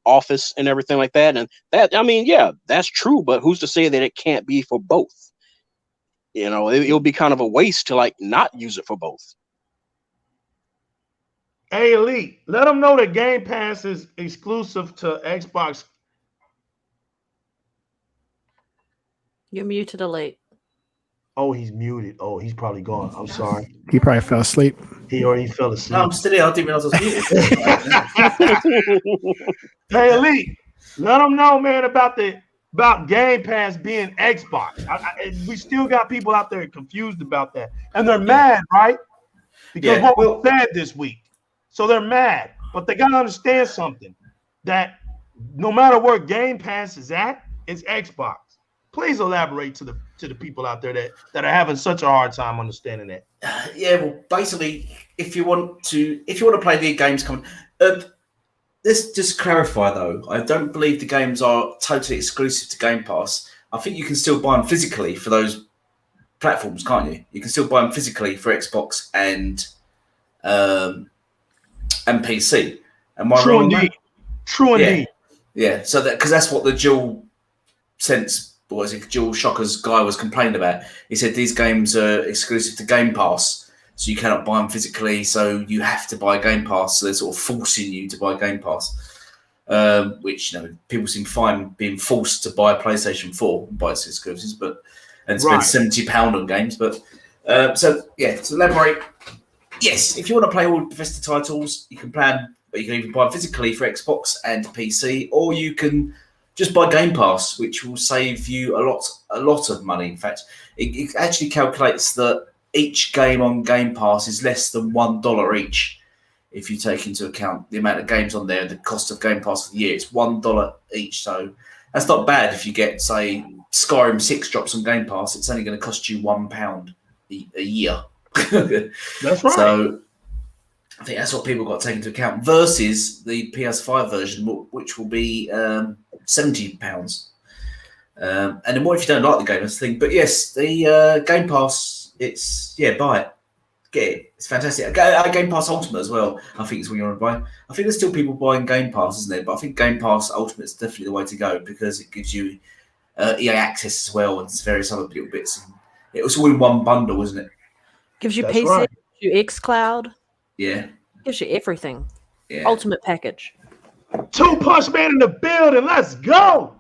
Office and everything like that. And that, I mean, yeah, that's true. But who's to say that it can't be for both? It'll be kind of a waste to like not use it for both. Hey, Elite, let them know that Game Pass is exclusive to Xbox. You're muted, Elite. Oh, he's muted. Oh, he's probably gone. I'm sorry. He probably fell asleep. He already fell asleep. No, I'm still here. I didn't realize I was muted. Hey, Elite, let them know, man, about Game Pass being Xbox. We still got people out there confused about that. And they're mad, right? Because what was said this week. So they're mad. But they got to understand something, that no matter where Game Pass is at, it's Xbox. Please elaborate to the people out there that are having such a hard time understanding that. Yeah, well, basically, if you want to play the games coming, let's just clarify though. I don't believe the games are totally exclusive to Game Pass. I think you can still buy them physically for those platforms, can't you? You can still buy them physically for Xbox and PC. Am I wrong? True indeed. Yeah. So because that's what the Dual Sense. Dual Shockers guy was complaining about. He said these games are exclusive to Game Pass, so you cannot buy them physically, so you have to buy Game Pass. So they're sort of forcing you to buy Game Pass, which people seem fine being forced to buy a PlayStation 4 and buy its exclusives, and spend £70 on games. But to elaborate, yes, if you want to play all Bethesda titles, you can play them, but you can even buy them physically for Xbox and PC, or you can just buy Game Pass, which will save you a lot of money. In fact, it actually calculates that each game on Game Pass is less than $1 each. if you take into account the amount of games on there, the cost of Game Pass for the year. It's $1 each, so that's not bad. If you get, say, Skyrim 6 drops on Game Pass, it's only going to cost you £1 a year. That's right. So I think that's what people got to take into account versus the PS5 version, which will be £70. And then what if you don't like the game? That's the thing. But yes, the Game Pass, buy it. Get it. It's fantastic. Game Pass Ultimate as well, I think is what you want to buy. I think there's still people buying Game Pass, isn't there? But I think Game Pass Ultimate is definitely the way to go because it gives you EA access as well and various other little bits. And it was all in one bundle, isn't it? Gives you That's PC, right. gives you xCloud. Yeah. Gives you everything. Yeah. Ultimate package. 2-Punch Man in the building. Let's go.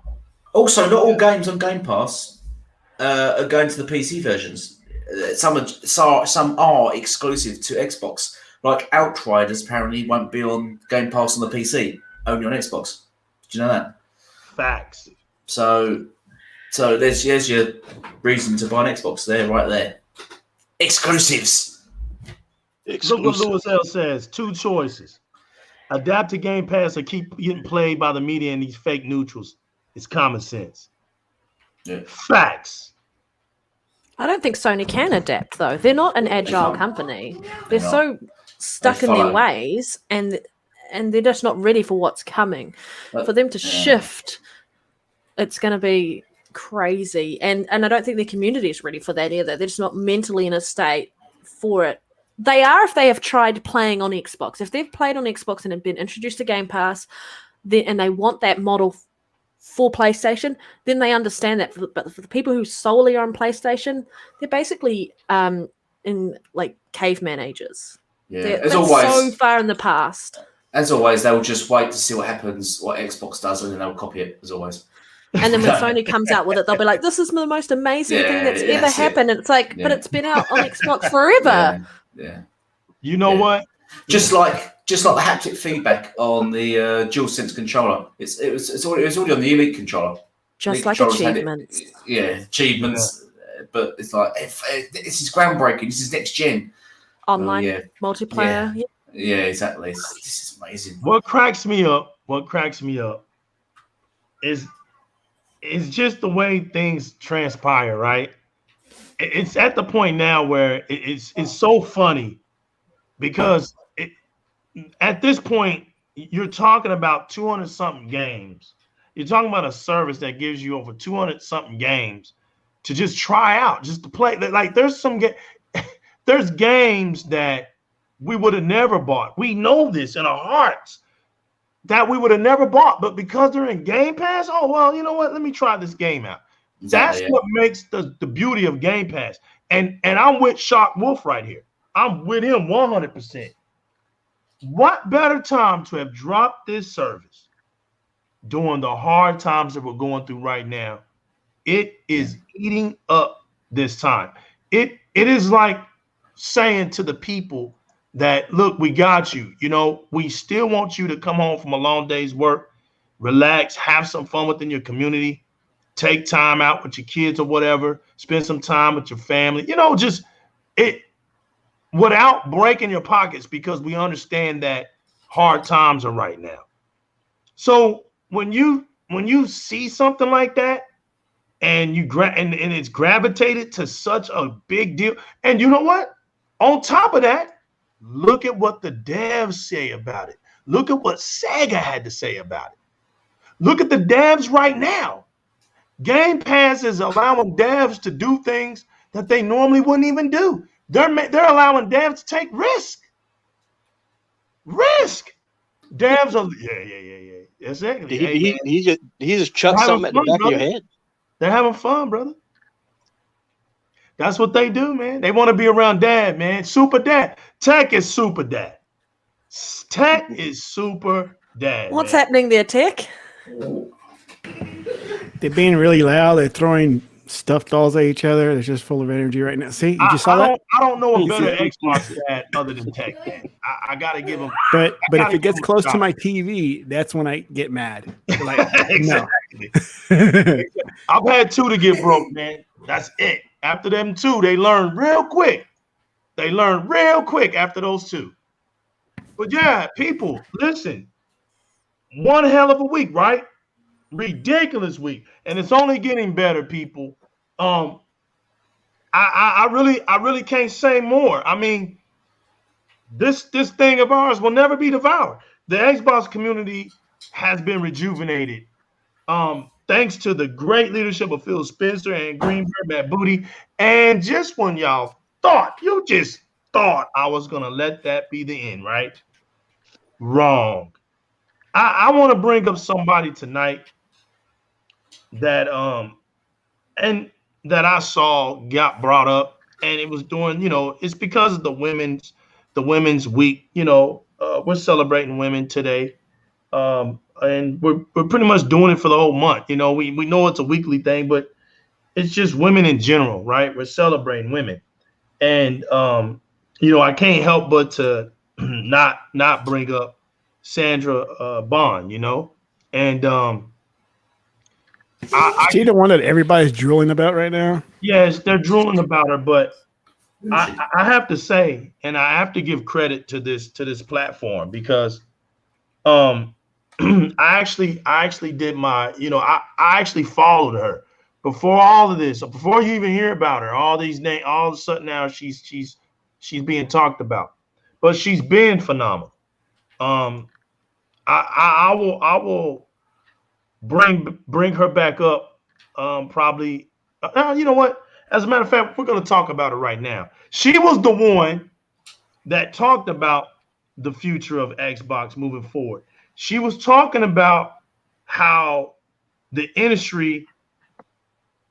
Also, not all games on Game Pass are going to the PC versions. Some are exclusive to Xbox. Like Outriders apparently won't be on Game Pass on the PC, only on Xbox. Did you know that? Facts. So there's your reason to buy an Xbox there, right there. Exclusives. Look what Lewis L says. 2 choices. Adapt to Game Pass or keep getting played by the media and these fake neutrals. It's common sense. Yeah. Facts. I don't think Sony can adapt though. They're not an agile company. They're so stuck in their ways and they're just not ready for what's coming. For them to shift, it's going to be crazy. And I don't think the community is ready for that either. They're just not mentally in a state for it. They are if they have tried playing on Xbox. If they've played on Xbox and have been introduced to Game Pass, and they want that model for PlayStation, then they understand that. But for the people who solely are on PlayStation, they're basically in like caveman ages. Yeah, they're so far in the past. As always, they'll just wait to see what happens, what Xbox does, and then they'll copy it, as always. And then when Sony comes out with it, they'll be like, this is the most amazing thing that's ever happened. And it's like, but it's been out on Xbox forever. Yeah. You know what? Just like the haptic feedback on the DualSense controller. It's already on the Elite controller. Just Elite like achievements. Achievements. But it's like, this is groundbreaking. This is next gen. Online multiplayer. Yeah, exactly. This is amazing. What cracks me up is just the way things transpire, right? It's at the point now where it's so funny because at this point, you're talking about 200 something games. You're talking about a service that gives you over 200 something games to just try out, just to play. Like there's games that we would have never bought. We know this in our hearts that we would have never bought, but because they're in Game Pass, oh well, you know what? Let me try this game out. That's what makes the beauty of Game Pass. And I'm with Shock Wolf right here. I'm with him 100%. What better time to have dropped this service during the hard times that we're going through right now? It is eating up this time. It is like saying to the people that, look, we got you. You know, we still want you to come home from a long day's work, relax, have some fun within your community, take time out with your kids or whatever, spend some time with your family, you know, just it without breaking your pockets, because we understand that hard times are right now. So when you see something like that and and it's gravitated to such a big deal, and you know what? On top of that, look at what the devs say about it. Look at what Sega had to say about it. Look at the devs right now. Game Pass is allowing devs to do things that they normally wouldn't even do. They're allowing devs to take risk. Devs are exactly. He just chucked something at the back of your head. They're having fun, brother. That's what they do, man. They want to be around dad, man. Super dad. Tech is super dad. Tech is super dad. What's happening there, Tech? They're being really loud. They're throwing stuffed dolls at each other. They're just full of energy right now. See, you just saw that? I don't know a better Xbox dad other than Tech, man. I got to give him. But if it gets close to my TV, that's when I get mad. Like, exactly. I've had 2 to get broke, man. That's it. After them 2, they learn real quick. After those 2. But yeah, people, listen. One hell of a week, right? Ridiculous week, and it's only getting better, people. Um, I really can't say more. I mean, this thing of ours will never be devoured. The Xbox community has been rejuvenated. Thanks to the great leadership of Phil Spencer and Greenberg, Matt Booty, and just when y'all you just thought I was gonna let that be the end, right? Wrong. I want to bring up somebody tonight that and that I saw got brought up, and it was doing, it's because of the women's week. We're celebrating women today, and we're pretty much doing it for the whole month. We know it's a weekly thing, but it's just women in general, right? We're celebrating women, and I can't help but to not bring up Sandra Bond, and Is she the one that everybody's drooling about right now? yes, they're drooling about her, but I have to say, and I have to give credit to this platform because I actually did my, I actually followed her before all of this, before you even hear about her. All these names, all of a sudden now she's being talked about, but she's been phenomenal. Um, I will bring her back up. Probably. You know what? As a matter of fact, we're going to talk about it right now. She was the one that talked about the future of Xbox moving forward. She was talking about how the industry,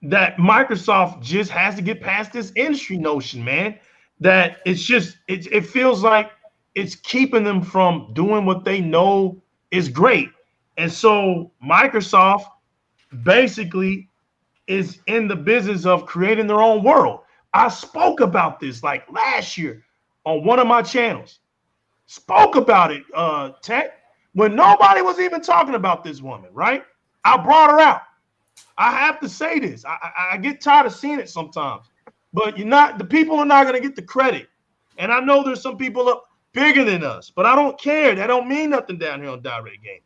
that Microsoft just has to get past this industry notion, man. That it feels like it's keeping them from doing what they know is great. And so Microsoft basically is in the business of creating their own world. I spoke about this like last year on one of my channels. Spoke about it, Tech, when nobody was even talking about this woman, right? I brought her out. I have to say this. I get tired of seeing it sometimes, but the people are not going to get the credit. And I know there's some people up bigger than us, but I don't care. That don't mean nothing down here on Di-RRec Game.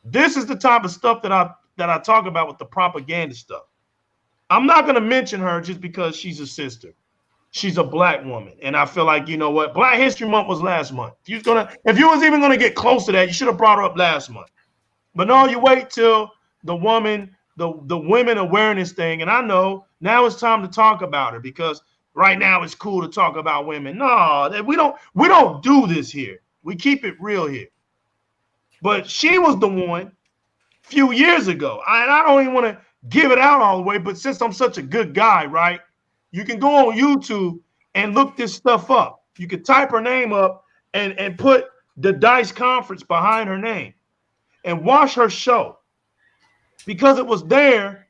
This is the type of stuff that I talk about with the propaganda stuff. I'm not going to mention her just because she's a sister. She's a black woman, and I feel like, you know what? Black History Month was last month. If you was even going to get close to that, you should have brought her up last month. But no, you wait till the women awareness thing, and I know now it's time to talk about her because right now it's cool to talk about women. No, we don't do this here. We keep it real here. But she was the one a few years ago. And I don't even want to give it out all the way, but since I'm such a good guy, right? You can go on YouTube and look this stuff up. You can type her name up and put the DICE conference behind her name and watch her show. Because it was there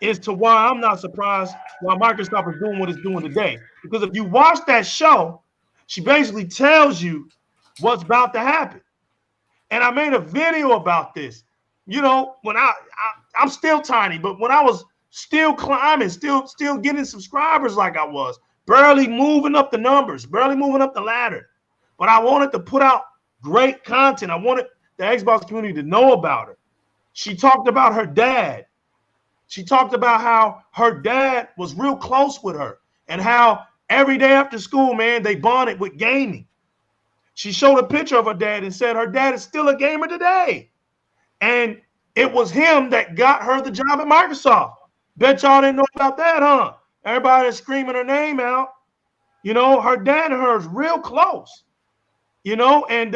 is to why I'm not surprised why Microsoft is doing what it's doing today. Because if you watch that show, she basically tells you what's about to happen. And I made a video about this. When I'm still tiny, but when I was still climbing, still getting subscribers like I was, barely moving up the numbers, barely moving up the ladder. But I wanted to put out great content. I wanted the Xbox community to know about her. She talked about her dad. She talked about how her dad was real close with her and how every day after school, man, they bonded with gaming. She showed a picture of her dad and said her dad is still a gamer today. And it was him that got her the job at Microsoft. Bet y'all didn't know about that, huh? Everybody is screaming her name out. Her dad and her is real close. And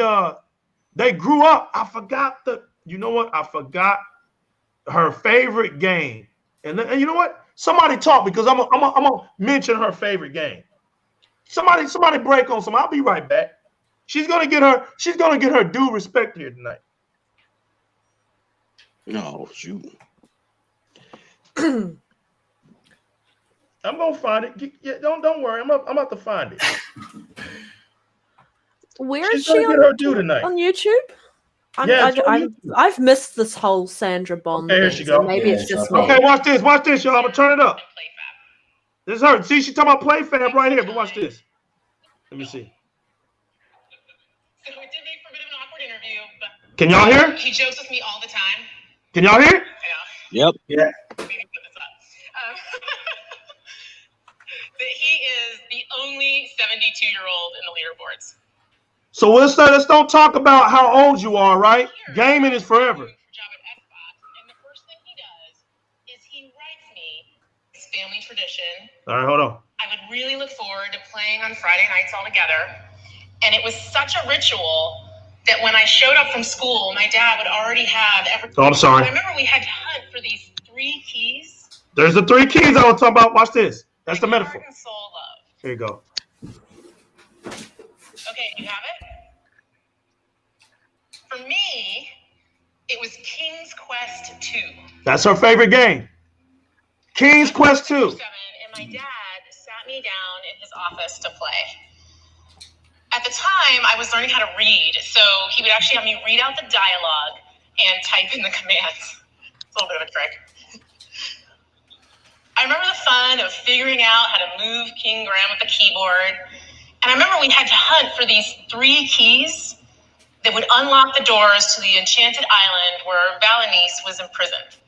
they grew up. I forgot I forgot her favorite game. And you know what? Somebody talk because I'm gonna mention her favorite game. Somebody break on some. I'll be right back. She's gonna get her due respect here tonight. No, shoot. I'm gonna find it. Yeah, don't worry. I'm about to find it. Where is She's she gonna get her due tonight. on YouTube? YouTube. I've missed this whole Sandra Bond Okay, here thing, she so go. maybe it's just me. Okay, watch this, y'all. I'm gonna turn it up. This is her. See, she talking about PlayFab right here. But watch this. Let me see. So it did make for a bit of an awkward interview, but Can y'all hear? he jokes with me all the time. Can y'all hear? Yeah. Yep. Yeah. Maybe put this up. That he is the only 72-year-old in the leaderboards. So let's don't talk about how old you are, right? Gaming is forever. Job at Xbox, and the first thing he does is he writes me his family tradition. All right, hold on. I would really look forward to playing on Friday nights all together. And it was such a ritual that when I showed up from school, my dad would already have everything. Oh, I'm sorry. I remember we had to hunt for these 3 keys. There's the 3 keys I was talking about. Watch this. That's the Heart metaphor. and soul love. Here you go. Okay, you have it? For me, it was King's Quest 2. That's her favorite game. King's Quest 2. 7, and my dad sat me down in his office to play. At the time, I was learning how to read, so he would actually have me read out the dialogue and type in the commands. It's a little bit of a trick. I remember the fun of figuring out how to move King Graham with the keyboard. And I remember we had to hunt for these 3 keys that would unlock the doors to the enchanted island where Valenice was imprisoned.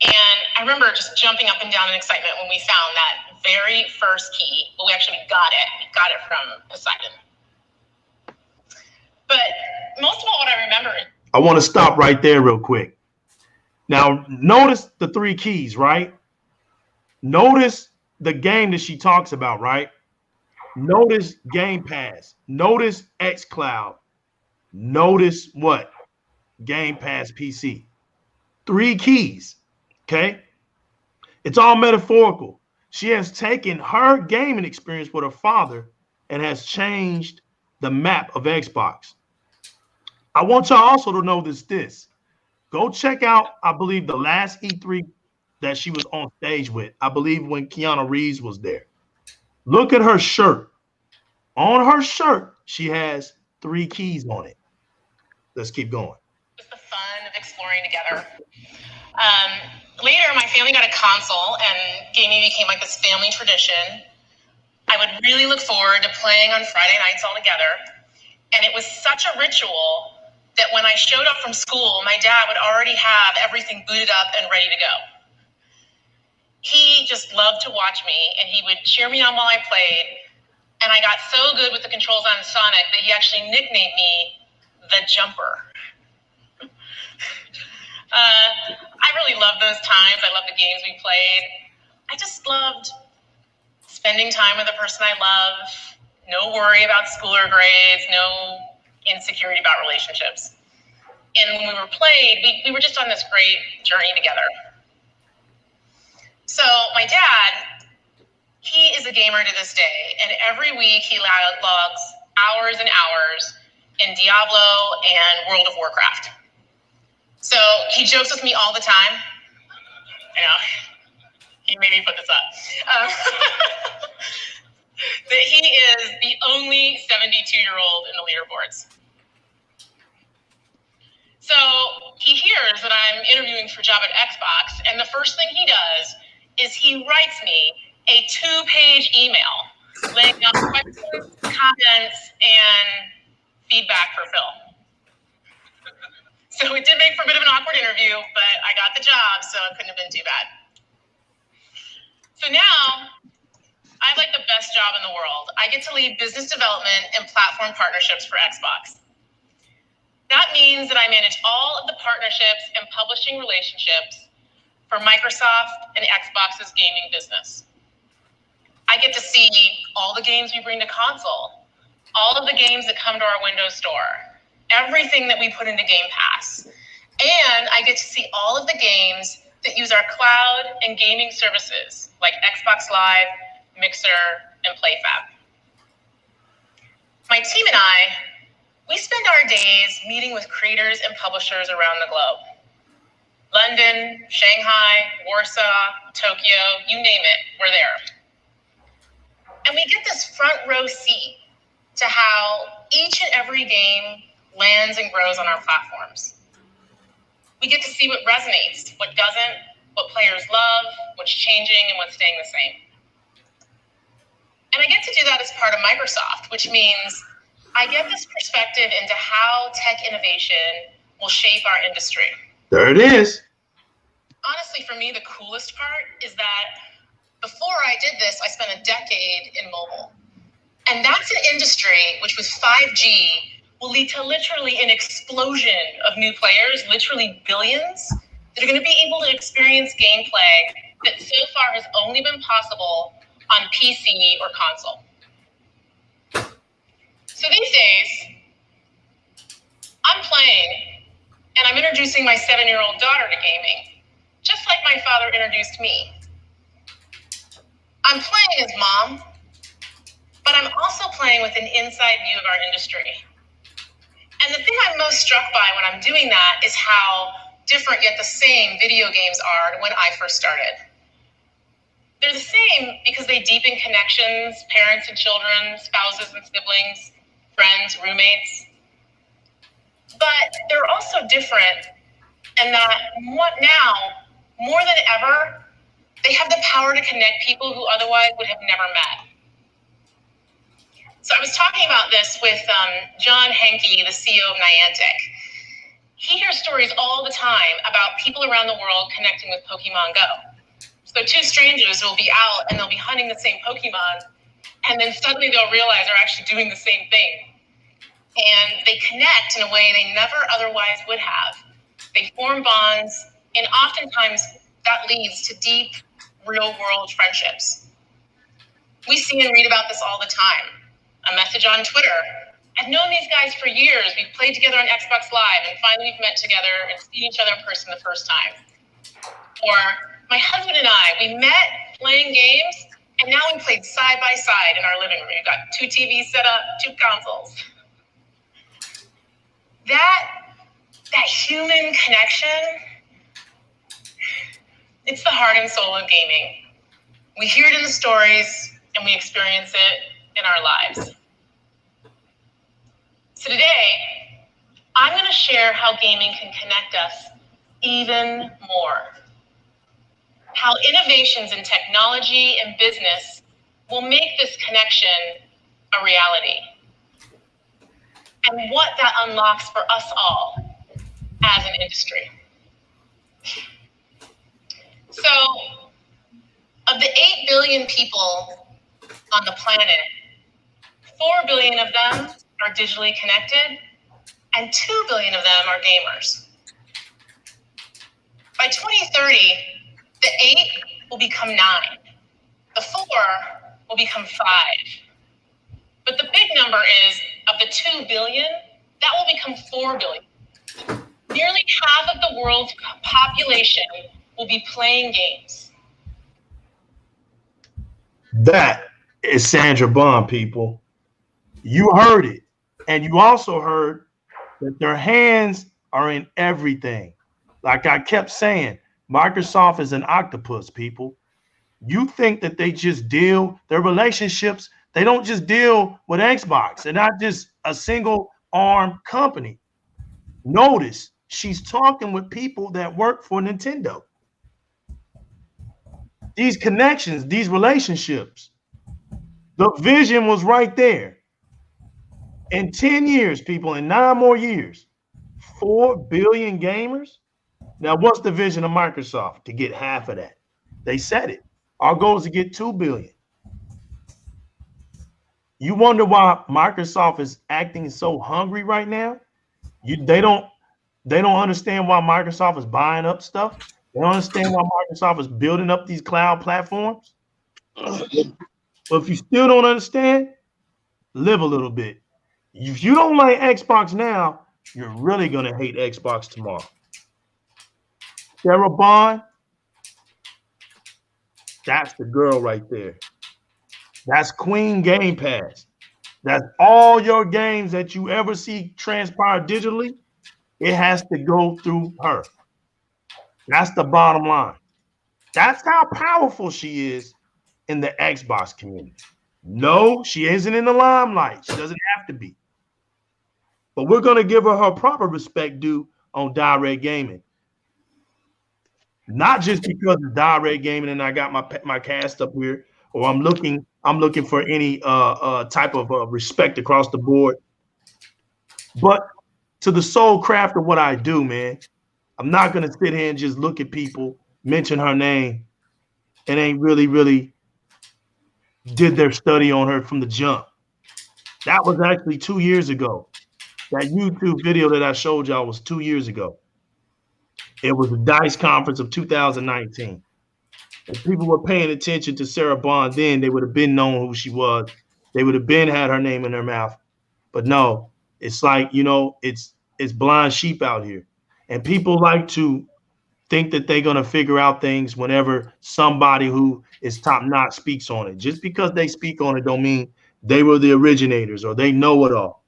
And I remember just jumping up and down in excitement when we found that very first key. Well, we actually got it. We got it from Poseidon. But most of all, what I remember... I want to stop right there real quick. Now, notice the 3 keys, right? Notice the game that she talks about, right? Notice Gamepass. Notice xCloud. Notice what? Gamepass PC. 3 keys, okay? It's all metaphorical. She has taken her gaming experience with her father and has changed the map of Xbox. I want y'all also to know this. Go check out, I believe, the last E3 that she was on stage with. I believe when Keanu Reeves was there. Look at her shirt. On her shirt, she has 3 keys on it. Let's keep going. Just the fun of exploring together. Later, my family got a console, and gaming became like this family tradition. I would really look forward to playing on Friday nights all together. And it was such a ritual that when I showed up from school, my dad would already have everything booted up and ready to go. He just loved to watch me, and he would cheer me on while I played. And I got so good with the controls on Sonic that he actually nicknamed me the Jumper. I really loved those times. I loved the games we played. I just loved spending time with the person I love. No worry about school or grades. No insecurity about relationships. And when we were played, we were just on this great journey together. So my dad, he is a gamer to this day, and every week he logs hours and hours in Diablo and World of Warcraft. So he jokes with me all the time. He made me put this up. That he is the only 72-year-old in the leaderboards. So he hears that I'm interviewing for a job at Xbox, and the first thing he does is he writes me a 2-page email laying out questions, comments, and feedback for Phil. So it did make for a bit of an awkward interview, but I got the job, so it couldn't have been too bad. So now, I have like the best job in the world. I get to lead business development and platform partnerships for Xbox. That means that I manage all of the partnerships and publishing relationships for Microsoft and Xbox's gaming business. I get to see all the games we bring to console, all of the games that come to our Windows Store, everything that we put into Gamepass. And I get to see all of the games that use our cloud and gaming services like Xbox Live, Mixer, and PlayFab. My team and I, we spend our days meeting with creators and publishers around the globe. London, Shanghai, Warsaw, Tokyo, you name it, we're there. And we get this front row seat to how each and every game lands and grows on our platforms. We get to see what resonates, what doesn't, what players love, what's changing, and what's staying the same. And I get to do that as part of Microsoft, which means I get this perspective into how tech innovation will shape our industry. There it is. Honestly, for me, the coolest part is that before I did this, I spent a decade in mobile. And that's an industry which with 5G will lead to literally an explosion of new players, literally billions, that are going to be able to experience gameplay that so far has only been possible on PC or console. So these days, I'm playing and I'm introducing my 7-year-old daughter to gaming, just like my father introduced me. I'm playing as mom, but I'm also playing with an inside view of our industry. And the thing I'm most struck by when I'm doing that is how different yet the same video games are when I first started. They're the same because they deepen connections, parents and children, spouses and siblings, friends, roommates. But they're also different in that now, more than ever, they have the power to connect people who otherwise would have never met. So I was talking about this with John Henke, the CEO of Niantic. He hears stories all the time about people around the world connecting with Pokemon Go. So two strangers will be out and they'll be hunting the same Pokemon, and then suddenly they'll realize they're actually doing the same thing. And they connect in a way they never otherwise would have. They form bonds, and oftentimes that leads to deep, real-world friendships. We see and read about this all the time. A message on Twitter. I've known these guys for years. We've played together on Xbox Live, and finally we've met together and seen each other in person the first time. Or my husband and I, we met playing games, and now we played side by side in our living room. We've got 2 TVs set up, 2 consoles. That human connection, it's the heart and soul of gaming. We hear it in the stories, and we experience it in our lives. So today, I'm going to share how gaming can connect us even more. How innovations in technology and business will make this connection a reality. And what that unlocks for us all as an industry. So, of the 8 billion people on the planet, 4 billion of them are digitally connected, and 2 billion of them are gamers. By 2030, the 8 will become 9. The 4 will become 5. But the big number is, of the 2 billion, that will become 4 billion. Nearly half of the world's population will be playing games. That is Sandra Bond, people. You heard it. And you also heard that their hands are in everything. Like I kept saying, Microsoft is an octopus, people. You think that they just deal, their relationships, they don't just deal with Xbox. They're not just a single arm company. Notice she's talking with people that work for Nintendo. These connections, these relationships, the vision was right there. In 10 years, people, in 9 more years, 4 billion gamers. Now, what's the vision of Microsoft? To get half of that. They said it. Our goal is to get 2 billion. You wonder why Microsoft is acting so hungry right now? They don't understand why Microsoft is buying up stuff. They don't understand why Microsoft is building up these cloud platforms. But if you still don't understand, live a little bit. If you don't like Xbox now, you're really going to hate Xbox tomorrow. Sarah Bond, that's the girl right there. That's Queen Gamepass. That's all your games that you ever see transpire digitally. It has to go through her. That's the bottom line. That's how powerful she is in the Xbox community. No, she isn't in the limelight. She doesn't have to be. But we're going to give her proper respect due on Di-RRec Gaming. Not just because of Di-RRec Gaming and I got my cast up here, or I'm looking for any type of respect across the board. But to the soul craft of what I do, man, I'm not gonna sit here and just look at people, mention her name, and ain't really did their study on her from the jump. That was actually 2 years ago. That YouTube video that I showed y'all was 2 years ago. It was the DICE conference of 2019. If people were paying attention to Sarah Bond then, they would have been known who she was. They would have been had her name in their mouth. But no, it's like, it's blind sheep out here. And people like to think that they're going to figure out things whenever somebody who is top notch speaks on it. Just because they speak on it don't mean they were the originators or they know it all.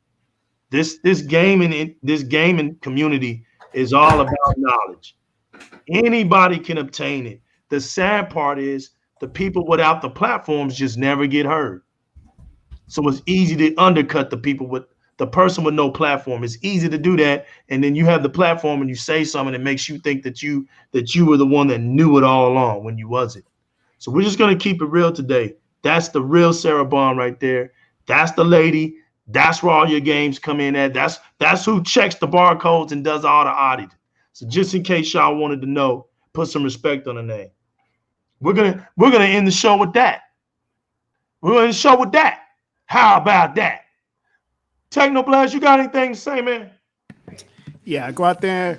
This gaming community is all about knowledge. Anybody can obtain it. The sad part is the people without the platforms just never get heard. So it's easy to undercut the person with no platform. It's easy to do that, and then you have the platform and you say something that makes you think that you were the one that knew it all along when you wasn't. So we're just gonna keep it real today. That's the real Sarah Bond right there. That's the lady. That's where all your games come in at. That's who checks the barcodes and does all the auditing. So just in case y'all wanted to know, put some respect on the name. We're gonna end the show with that. We're gonna end the show with that. How about that? Technoblast, you got anything to say, man? Yeah, go out there,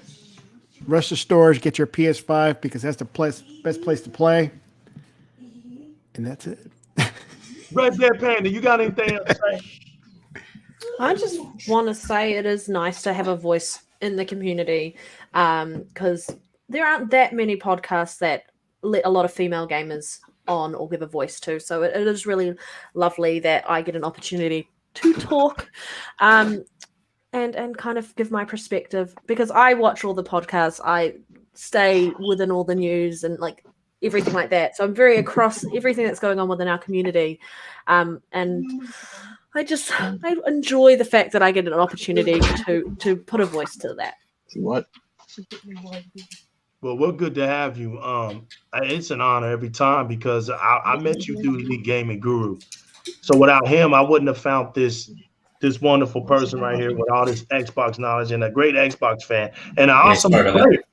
rush the stores, get your PS5 because that's the best place to play. And that's it. Red Dead Panda, you got anything else to say? I just want to say it is nice to have a voice in the community because there aren't that many podcasts that let a lot of female gamers on or give a voice to. So it is really lovely that I get an opportunity to talk and kind of give my perspective because I watch all the podcasts. I stay within all the news and like everything like that. So I'm very across everything that's going on within our community. And I enjoy the fact that I get an opportunity to put a voice to that. What? Well, we're good to have you. It's an honor every time because I met you through Elite Gaming Guru. So without him, I wouldn't have found this wonderful person right here with all this Xbox knowledge and a great Xbox fan and an awesome player.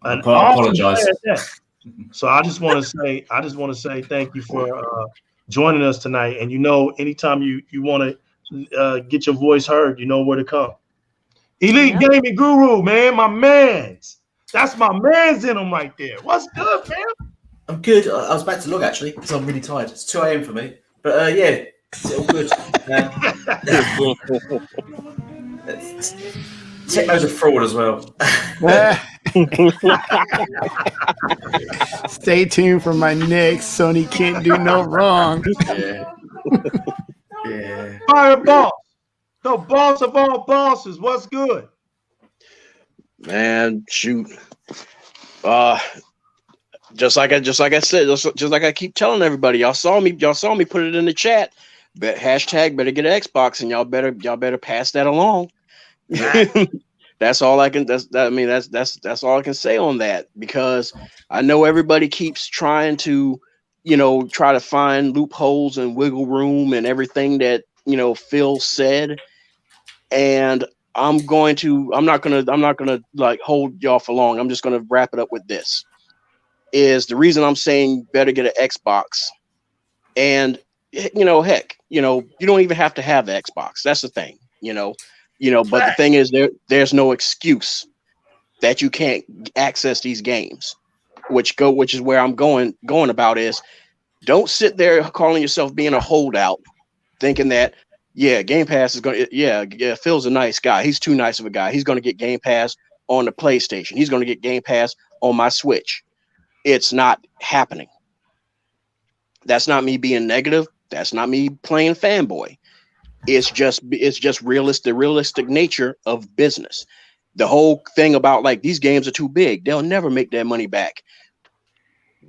I apologize. So I just want to say thank you for joining us tonight. And anytime you want to get your voice heard, you know where to come. Elite Gaming Guru, man, my man's. That's my man's in him right there. What's good, man? I'm good. I was about to look actually because I'm really tired. It's 2 a.m. for me. But yeah, it's all good. Techno's a fraud as well. Stay tuned for my next Sony Can't Do No Wrong. Yeah. Fireball, the boss of all bosses. What's good? Man, shoot. Just like I said, just like I keep telling everybody, y'all saw me put it in the chat. Hashtag better get an Xbox, and y'all better pass that along. That's all I can. That's all I can say on that because I know everybody keeps trying to, try to find loopholes and wiggle room and everything that Phil said, and I'm not gonna like hold y'all for long. I'm just gonna wrap it up with this. Is the reason I'm saying better get an Xbox, and heck, you don't even have to have the Xbox. That's the thing, But the thing is, there's no excuse that you can't access these games, which is where I'm going about is don't sit there calling yourself being a holdout, thinking that. Yeah, Game Pass is going to, yeah, Phil's a nice guy. He's too nice of a guy. He's going to get Game Pass on the PlayStation. He's going to get Game Pass on my Switch. It's not happening. That's not me being negative. That's not me playing fanboy. It's just the realistic nature of business. The whole thing about like these games are too big. They'll never make their money back.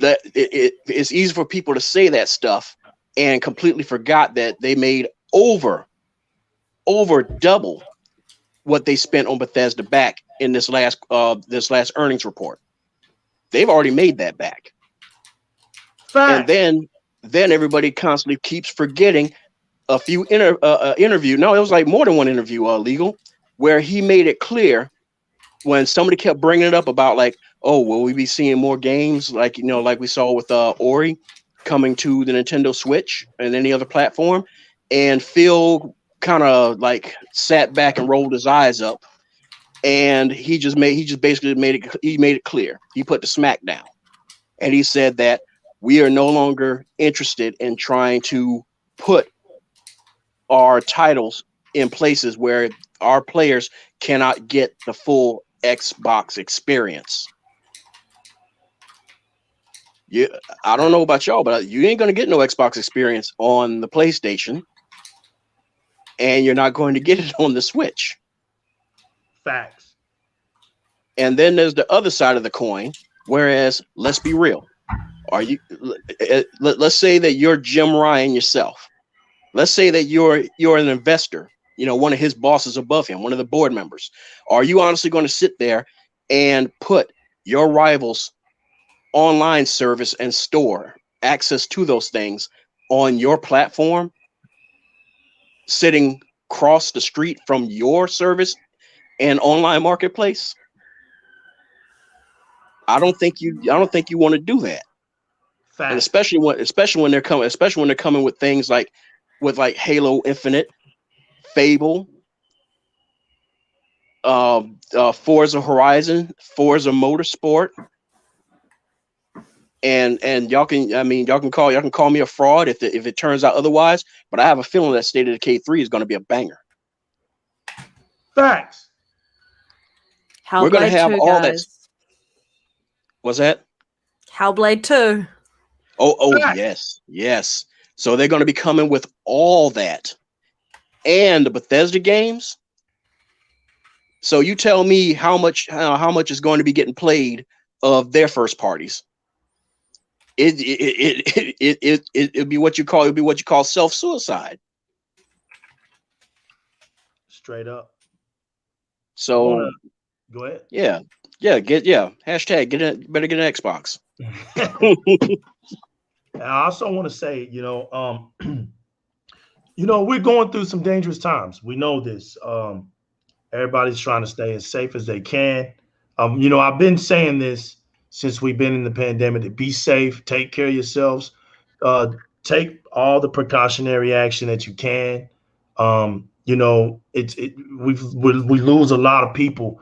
That it's easy for people to say that stuff and completely forgot that they made over double what they spent on Bethesda back in this last earnings report. They've already made that back. Fact. And then everybody constantly keeps forgetting a few interview. No, it was like more than one interview legal where he made it clear when somebody kept bringing it up about like, oh, will we be seeing more games like, you know, like we saw with Ori coming to the Nintendo Switch and any other platform? And Phil kind of like sat back and rolled his eyes up, and he just basically made it clear. He put the smack down, and he said that we are no longer interested in trying to put our titles in places where our players cannot get the full Xbox experience. Yeah, I don't know about y'all, but you ain't gonna get no Xbox experience on the PlayStation, and you're not going to get it on the Switch. Facts. And then there's the other side of the coin. Whereas, let's be real. Let's say that you're Jim Ryan yourself. Let's say that you're an investor, you know, one of his bosses above him, one of the board members. Are you honestly going to sit there and put your rival's online service and store access to those things on your platform, sitting across the street from your service and online marketplace? I don't think you want to do that. Facts. And especially when they're coming with things like Halo Infinite, Fable, Forza Horizon, Forza Motorsport, and y'all can call me a fraud if it turns out otherwise, but I have a feeling that State of Decay 3 is going to be a banger. Facts. We're going to have 2, all guys. that. What's that? Hellblade 2. Oh yes. So they're going to be coming with all that, and the Bethesda games. So you tell me how much is going to be getting played of their first parties. It'd be what you call self-suicide. Straight up. So go ahead. Yeah. Hashtag better get an Xbox. I also want to say, we're going through some dangerous times. We know this. Everybody's trying to stay as safe as they can. I've been saying this since we've been in the pandemic, to be safe, take care of yourselves, take all the precautionary action that you can. We lose a lot of people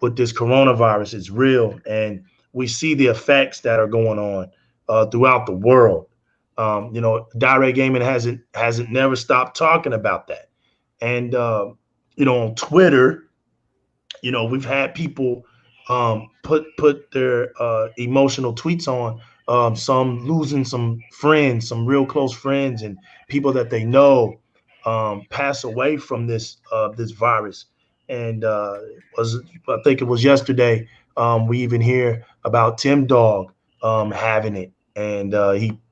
with this coronavirus. It's real, and we see the effects that are going on throughout the world. Di-RRec Gaming hasn't never stopped talking about that. And on Twitter, we've had people put their emotional tweets on, some losing some friends, some real close friends, and people that they know pass away from this virus. And I think it was yesterday, we even hear about Tim Dog having it, and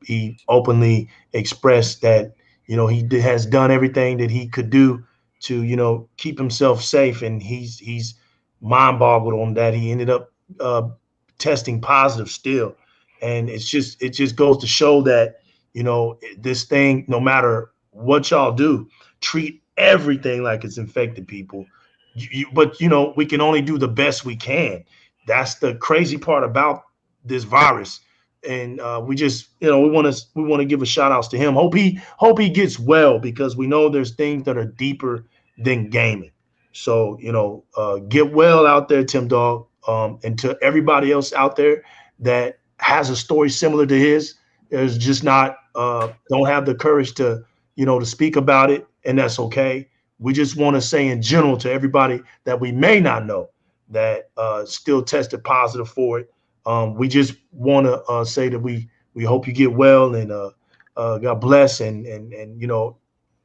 he openly expressed that he has done everything that he could do to keep himself safe, and he's mind boggled on that. He ended up testing positive still, and it just goes to show that this thing, no matter what y'all do, treat everything like it's infected people. But we can only do the best we can. That's the crazy part about this virus. And we just, we want to give a shout outs to him. Hope he gets well, because we know there's things that are deeper than gaming. So, get well out there, Tim Dog. And to everybody else out there that has a story similar to his, is just not don't have the courage to speak about it, and that's okay. We just want to say in general to everybody that we may not know that still tested positive for it. We just want to say that we hope you get well, and God bless, and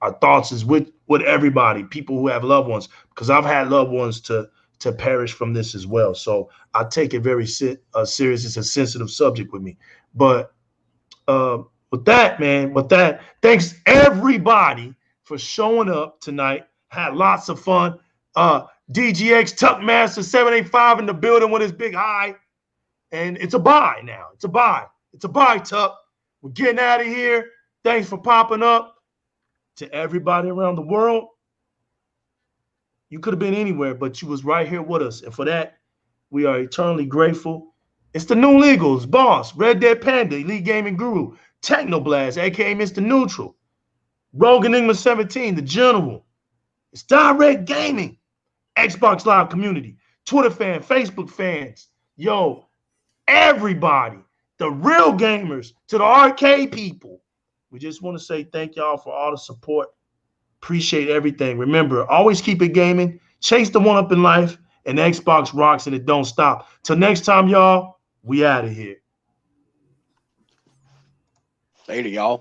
our thoughts is with everybody, people who have loved ones, because I've had loved ones to perish from this as well. So I take it very serious. It's a sensitive subject with me. But with that, thanks everybody for showing up tonight. Had lots of fun. DGX Tuckmaster 785 in the building with his big eye. And it's a bye now. It's a bye, Tuck. We're getting out of here. Thanks for popping up. To everybody around the world, You could have been anywhere, but you was right here with us. And for that, we are eternally grateful. It's the new Legals, Boss, Red Dead Panda, Elite Gaming Guru, Technoblast, aka Mr. Neutral, Rogue Enigma 17, The General. It's Di-RRec Gaming, Xbox Live community, Twitter fan, Facebook fans. Yo, everybody, the real gamers, to the arcade people. We just want to say thank y'all for all the support. Appreciate everything. Remember, always keep it gaming. Chase the one up in life, and Xbox rocks and it don't stop. Till next time, y'all, we out of here. Later, y'all.